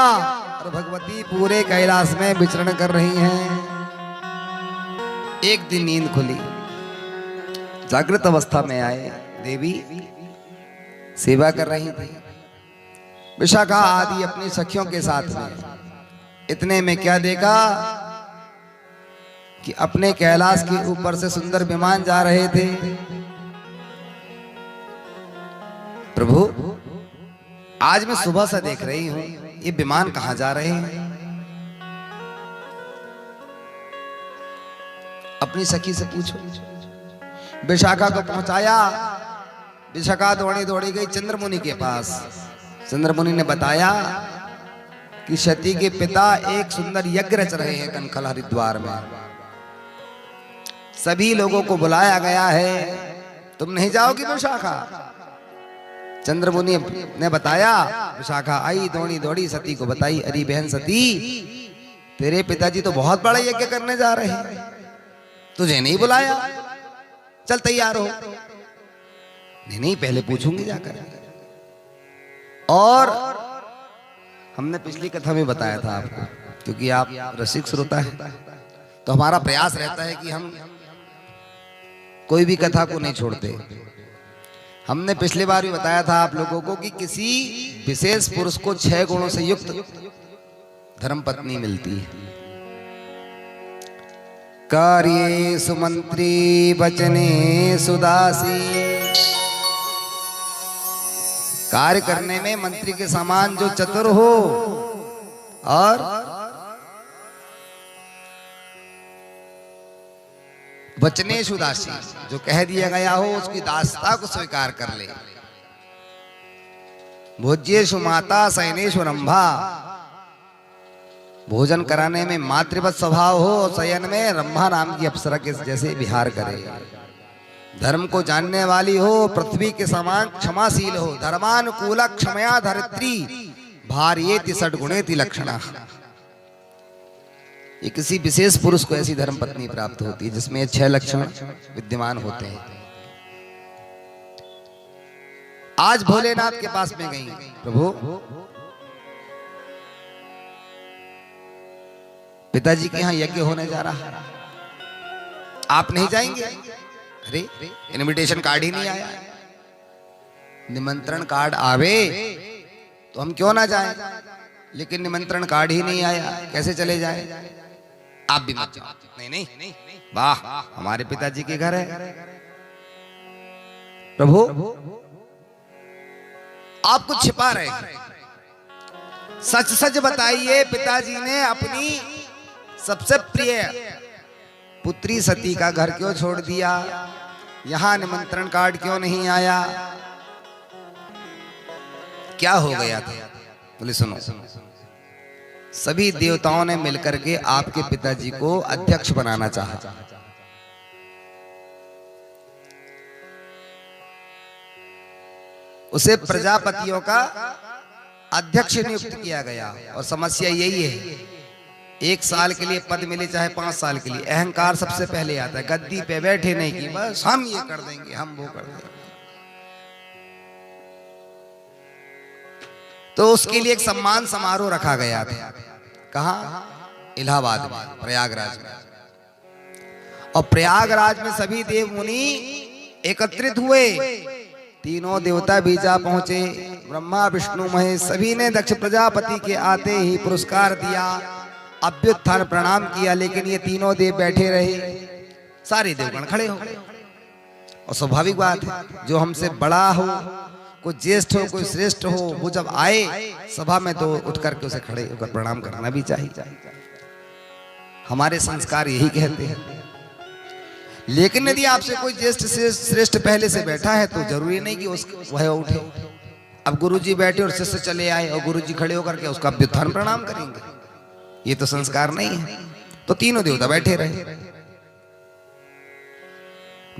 और भगवती पूरे कैलाश में विचरण कर रही हैं। एक दिन नींद खुली, जागृत अवस्था में आए, देवी सेवा कर रही थी, विशाखा आदि अपनी सखियों के साथ में। इतने में क्या देखा कि अपने कैलाश के ऊपर से सुंदर विमान जा रहे थे। प्रभु, आज मैं सुबह से देख रही हूं, ये विमान कहां जा रहे हैं? अपनी सखी से पूछो। विशाखा को पहुंचाया। विशाखा दौड़ी दौड़ी गई चंद्रमुनि के पास। चंद्रमुनि ने बताया कि सती के पिता एक सुंदर यज्ञ रच रहे हैं कनखल हरिद्वार में। सभी लोगों को बुलाया गया है, तुम नहीं जाओगी विशाखा? चंद्रमुनि ने बताया। विशाखा आई, दौड़ी दौड़ी सती को बताई, अरे बहन सती, तेरे पिताजी तो बहुत बड़ा यज्ञ करने जा रहे हैं, तुझे नहीं बुलाया, चल तैयार हो। नहीं नहीं, पहले पूछूंगी जाकर। और हमने पिछली कथा में बताया था आपको, क्योंकि आप रसिक श्रोता है, तो हमारा प्रयास रहता है कि हम कोई भी कथा को नहीं छोड़ते। हमने पिछली बार भी बताया था आप लोगों को कि किसी विशेष पुरुष को 6 गुणों से युक्त धर्मपत्नी मिलती है। कार्ये सुमंत्री वचने सुदासी, कार्य करने में मंत्री के समान जो चतुर हो, और वचनेषु दासी, जो कह दिया गया हो उसकी दासता को स्वीकार कर ले। भोज्येषु माता शयनेषु रंभा, भोजन कराने में मातृवत स्वभाव हो, शयन में रंभा नाम की अप्सरा के जैसे विहार करे। धर्म को जानने वाली हो, पृथ्वी के समान क्षमाशील हो, धर्मानुकूला क्षमया धरित्री, भार्येति षड्गुणेति लक्षणा। ये किसी विशेष पुरुष को ऐसी धर्म पत्नी प्राप्त होती है जिसमें 6 लक्षण विद्यमान होते हैं। आज भोलेनाथ के पास में गई, प्रभु पिताजी के यहाँ यज्ञ होने जा रहा है, आप नहीं जाएंगे? अरे इनविटेशन कार्ड ही नहीं आया। निमंत्रण कार्ड आवे तो हम क्यों ना जाएं, लेकिन निमंत्रण कार्ड ही नहीं आया, कैसे चले जाएं? आप भी मत जाओ। नहीं नहीं, वाह, हमारे पिताजी के घर है। प्रभु, आप कुछ छिपा रहे हैं, सच सच बताइए, पिताजी ने अपनी सबसे प्रिय पुत्री सती का घर क्यों छोड़ दिया? यहां निमंत्रण कार्ड क्यों नहीं आया? क्या हो गया था? बोले सुनो, सभी देवताओं ने मिलकर के आपके पिताजी को अध्यक्ष बनाना चाहा। उसे प्रजापतियों का अध्यक्ष नियुक्त किया गया। और समस्या यही है, 1 साल के लिए पद मिले चाहे 5 साल के लिए, अहंकार सबसे पहले आता है। गद्दी पे बैठे नहीं कि बस हम ये कर देंगे, हम वो कर देंगे। तो उसके लिए एक सम्मान समारोह रखा गया था। कहाँ? इलाहाबाद में, प्रयागराज में। और प्रयागराज में सभी देव मुनि एकत्रित हुए। तीनों देवता भी जा पहुंचे, ब्रह्मा विष्णु महेश, सभी ने दक्ष प्रजापति के आते ही पुरस्कार दिया, अभ्युत्थान प्रणाम किया। लेकिन ये तीनों देव बैठे रहे, सारे देवगण खड़े हो गए। और स्वाभाविक बात है, जो हमसे बड़ा हो, कोई ज्येष्ठ हो, कोई श्रेष्ठ हो, वो जब आए सभा में तो उठ करके उसे खड़े होकर प्रणाम करना भी चाहिए। हमारे संस्कार यही कहते हैं। लेकिन यदि आपसे कोई ज्येष्ठ श्रेष्ठ पहले से बैठा है तो जरूरी नहीं कि वह उठे। अब गुरुजी बैठे और शिष्य चले आए और गुरुजी खड़े होकर के उसका अभ्युत्थान प्रणाम करेंगे, ये तो संस्कार नहीं है। तो तीनों देवता बैठे रहे।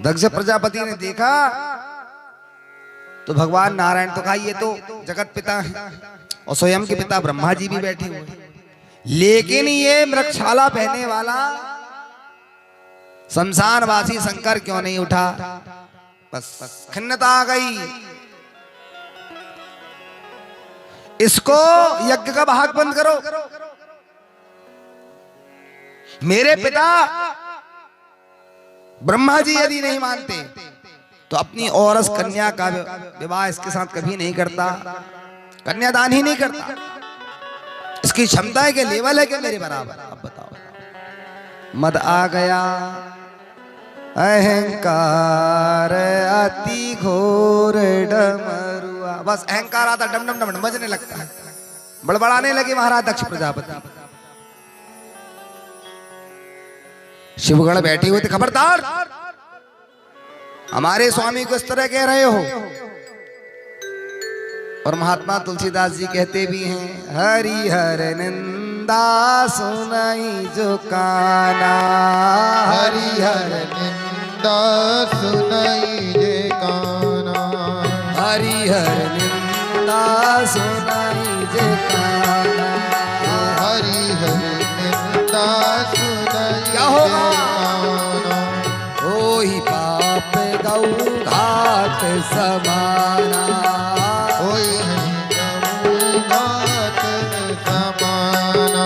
दक्ष प्रजापति ने देखा तो भगवान नारायण तो कहा ये तो जगत पिता है, और स्वयं के पिता ब्रह्मा जी भी बैठे हुए, लेकिन ये मृगशाला पहनने वाला शमशानवासी शंकर क्यों नहीं उठा? बस खिन्नता आ गई। इसको यज्ञ का भाग बंद करो। मेरे पिता ब्रह्मा जी यदि नहीं मानते तो अपनी औरस कन्या का विवाह इसके साथ कभी नहीं करता, कन्यादान ही नहीं करता। इसकी क्षमता है कि लेवल है कि मेरे बराबर। अब बताओ, मद आ गया, अहंकार अति घोर डमरुआ। बस अहंकार आता, डम डम डम बजने लगता है, बड़बड़ाने लगे महाराज दक्ष प्रजापति। शिवगण बैठे हुए थे, खबरदार हमारे स्वामी को इस तरह कह रहे हो। और महात्मा तुलसीदास जी कहते भी हैं, हरिहर निंदा सुनाई जो काना, हरिहर निंदा सुनाई जे काना, हरिहर निंदा सुनाई जे काना, हरिहर निंदा सुनाई क्या होगा? काना, होई पाप गौ घाट समाना, होई गौ घाट समाना,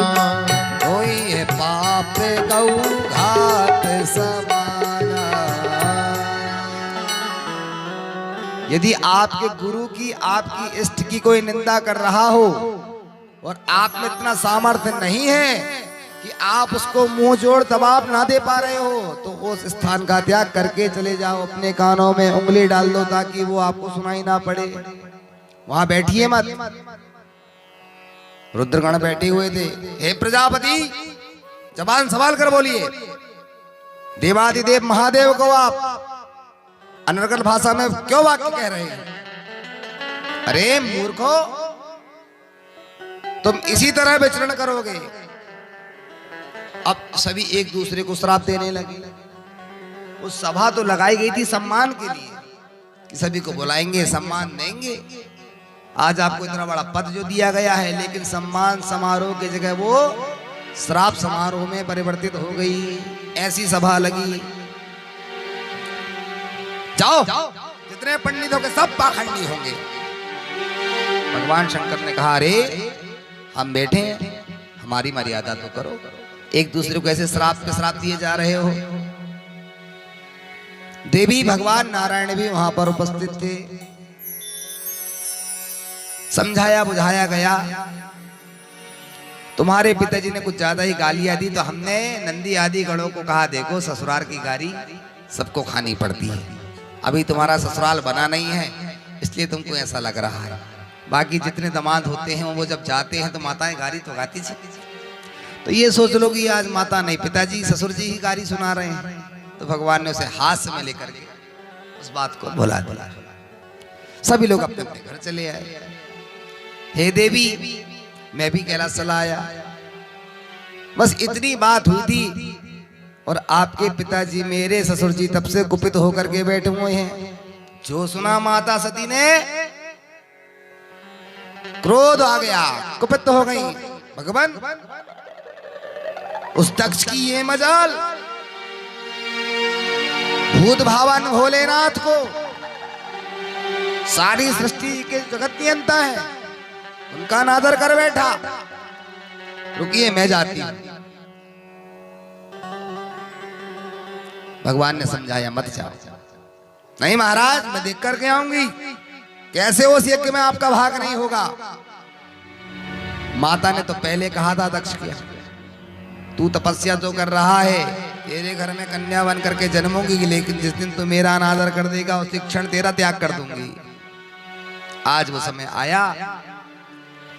होई है पाप गौ घाट समाना। यदि आपके गुरु की, आपकी इष्ट की कोई निंदा कर रहा हो और आप में इतना सामर्थ्य नहीं है कि आप उसको मुंह जोड़ जवाब ना दे पा रहे हो, तो उस स्थान का त्याग करके चले जाओ, अपने कानों में उंगली डाल दो ताकि वो आपको सुनाई ना पड़े। वहां बैठिए मत। रुद्रगण बैठे हुए थे। हे प्रजापति, जबान सवाल कर बोलिए। देवादिदेव महादेव को आप अनर्गल भाषा में क्यों वाक्य कह रहे हैं? अरे मूर्खो, तुम इसी तरह विचरण करोगे। अब सभी एक दूसरे को श्राप देने लगे। वो सभा तो लगाई गई थी सम्मान के लिए कि सभी को बुलाएंगे, सम्मान देंगे। आज आपको इतना बड़ा पद जो दिया गया है, लेकिन सम्मान समारोह की जगह वो श्राप समारोह में परिवर्तित हो गई। ऐसी सभा लगी। जाओ, जितने पंडित होंगे सब पाखंडी होंगे। भगवान शंकर ने कहा, अरे हम बैठे हैं, हमारी मर्यादा तो करो। एक दूसरे को ऐसे श्राप पे श्राप दिए जा रहे हो। देवी भगवान नारायण भी वहां पर उपस्थित थे। समझाया बुझाया गया। तुम्हारे पिताजी ने कुछ ज्यादा ही गालियां दी, तो हमने नंदी आदि गणों को कहा, देखो ससुराल की गाली सबको खानी पड़ती है। अभी तुम्हारा ससुराल बना नहीं है, इसलिए तुमको ऐसा लग रहा है। बाकी जितने दामाद होते हैं वो जब जाते हैं तो माताएं गाली तो गाती थी। तो ये सोच लो कि आज माता नहीं, पिताजी ससुर जी ही गाली सुना रहे हैं। तो भगवान ने उसे हाथ में लेकर के उस बात को भुला दिया। सभी लोग अपने अपने घर चले आए। हे देवी, मैं भी कैलाश चला आया। बस इतनी बात हुई थी और आपके पिताजी, मेरे ससुर जी, तब से कुपित होकर के बैठे हुए हैं। जो सुना माता सती ने, क्रोध आ गया, कुपित हो गई। भगवान, उस दक्ष की ये मजाल, भूत भावन भोलेनाथ को सारी सृष्टि के जगत नियंता है, उनका अनादर कर बैठा। रुकिए, मैं जाती हूं। भगवान ने समझाया, मत जाओ। नहीं महाराज, मैं देख करके आऊंगी। कैसे उस यज्ञ में आपका भाग नहीं होगा? माता ने तो पहले कहा था दक्ष किया, तू तपस्या तो कर रहा है, तेरे घर में कन्या बन करके जन्मूंगी, लेकिन जिस दिन तू मेरा अनादर कर देगा उसी क्षण तेरा त्याग कर दूंगी। आज वो समय आया।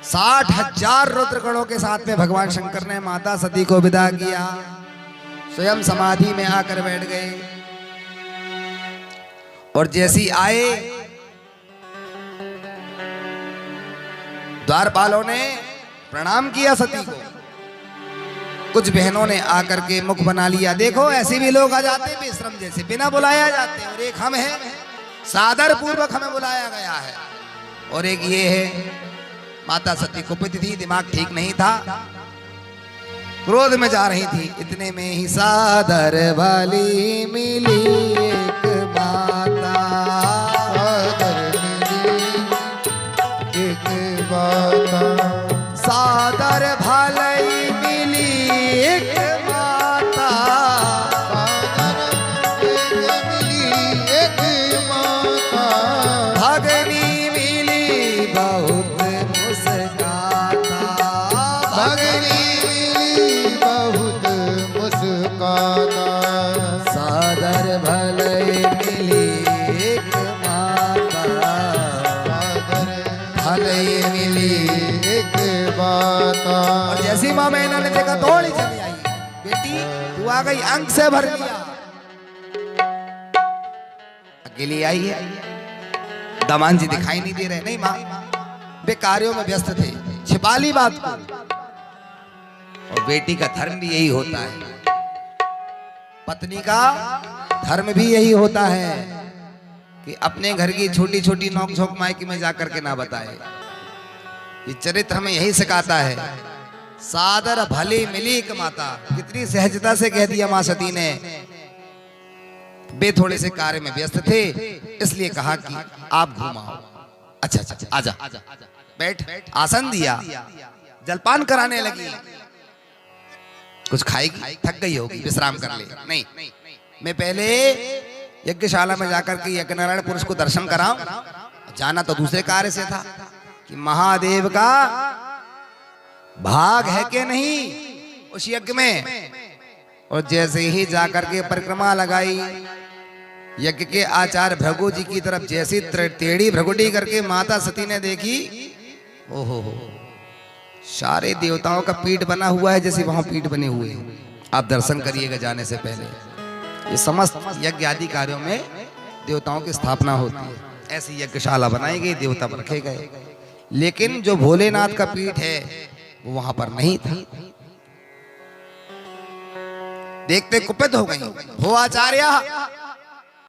60,000 रुद्रगणों के साथ में भगवान शंकर ने माता सती को विदा किया। स्वयं समाधि में आकर बैठ गए। और जैसी आए, द्वारपालों ने प्रणाम किया सती को। कुछ बहनों ने आकर के मुख बना लिया। देखो, ऐसे भी लोग आ जाते हैं बेशरम जैसे, बिना बुलाया जाते हैं। और एक हम हैं, सादर पूर्वक हमें बुलाया गया है। और एक ये है, माता सती कुपित थी, दिमाग ठीक नहीं था, क्रोध में जा रही थी। इतने में ही सादर वाली मिली एक माता। माता। और जैसी माँ मैना ने देखा दौड़ी चली आई, बेटी तू आ गई, अंक से भर लिया। अकेली आई है, दामान जी दिखाई नहीं दे रहे। नहीं माँ, वे कार्यों में व्यस्त थे, छिपा ली बात को। और बेटी का धर्म भी यही होता है, पत्नी का धर्म भी यही होता है कि अपने घर की छोटी छोटी नोक झोंक मायके में जाकर के ना बताए। ये चरित्र हमें यही सिखाता है। सादर भली मिली एक माता, कितनी सहजता से कह दिया मां सती ने। वे थोड़े से कार्य में व्यस्त थे, इसलिए कहा कि आप घुमाओ। अच्छा अच्छा आजा, बैठ। आसन दिया, जलपान कराने लगी। कुछ खाएगी, थक गई होगी, विश्राम कर ले। नहीं, मैं पहले यज्ञशाला में जाकर के यज्ञ नारायण पुरुष को दर्शन कराऊं। जाना तो दूसरे कार्य से था कि महादेव का भाग है कि नहीं उस यज्ञ में। और जैसे ही जाकर के परिक्रमा लगाई, यज्ञ के आचार्य भृगु जी की तरफ जैसी टेढ़ी भ्रगुटी करके माता सती ने देखी, ओहो सारे देवताओं का पीठ बना हुआ है, जैसे वहां पीठ बने हुए हैं। आप दर्शन करिएगा जाने से पहले। ये समस्त यज्ञ आदि कार्यों में देवताओं की स्थापना होती है। ऐसी यज्ञशाला बनाई गई, देवता रखे गए, लेकिन जो भोलेनाथ का पीठ है वो वहां पर नहीं था। देखते कुपित हो गई। हो आचार्य,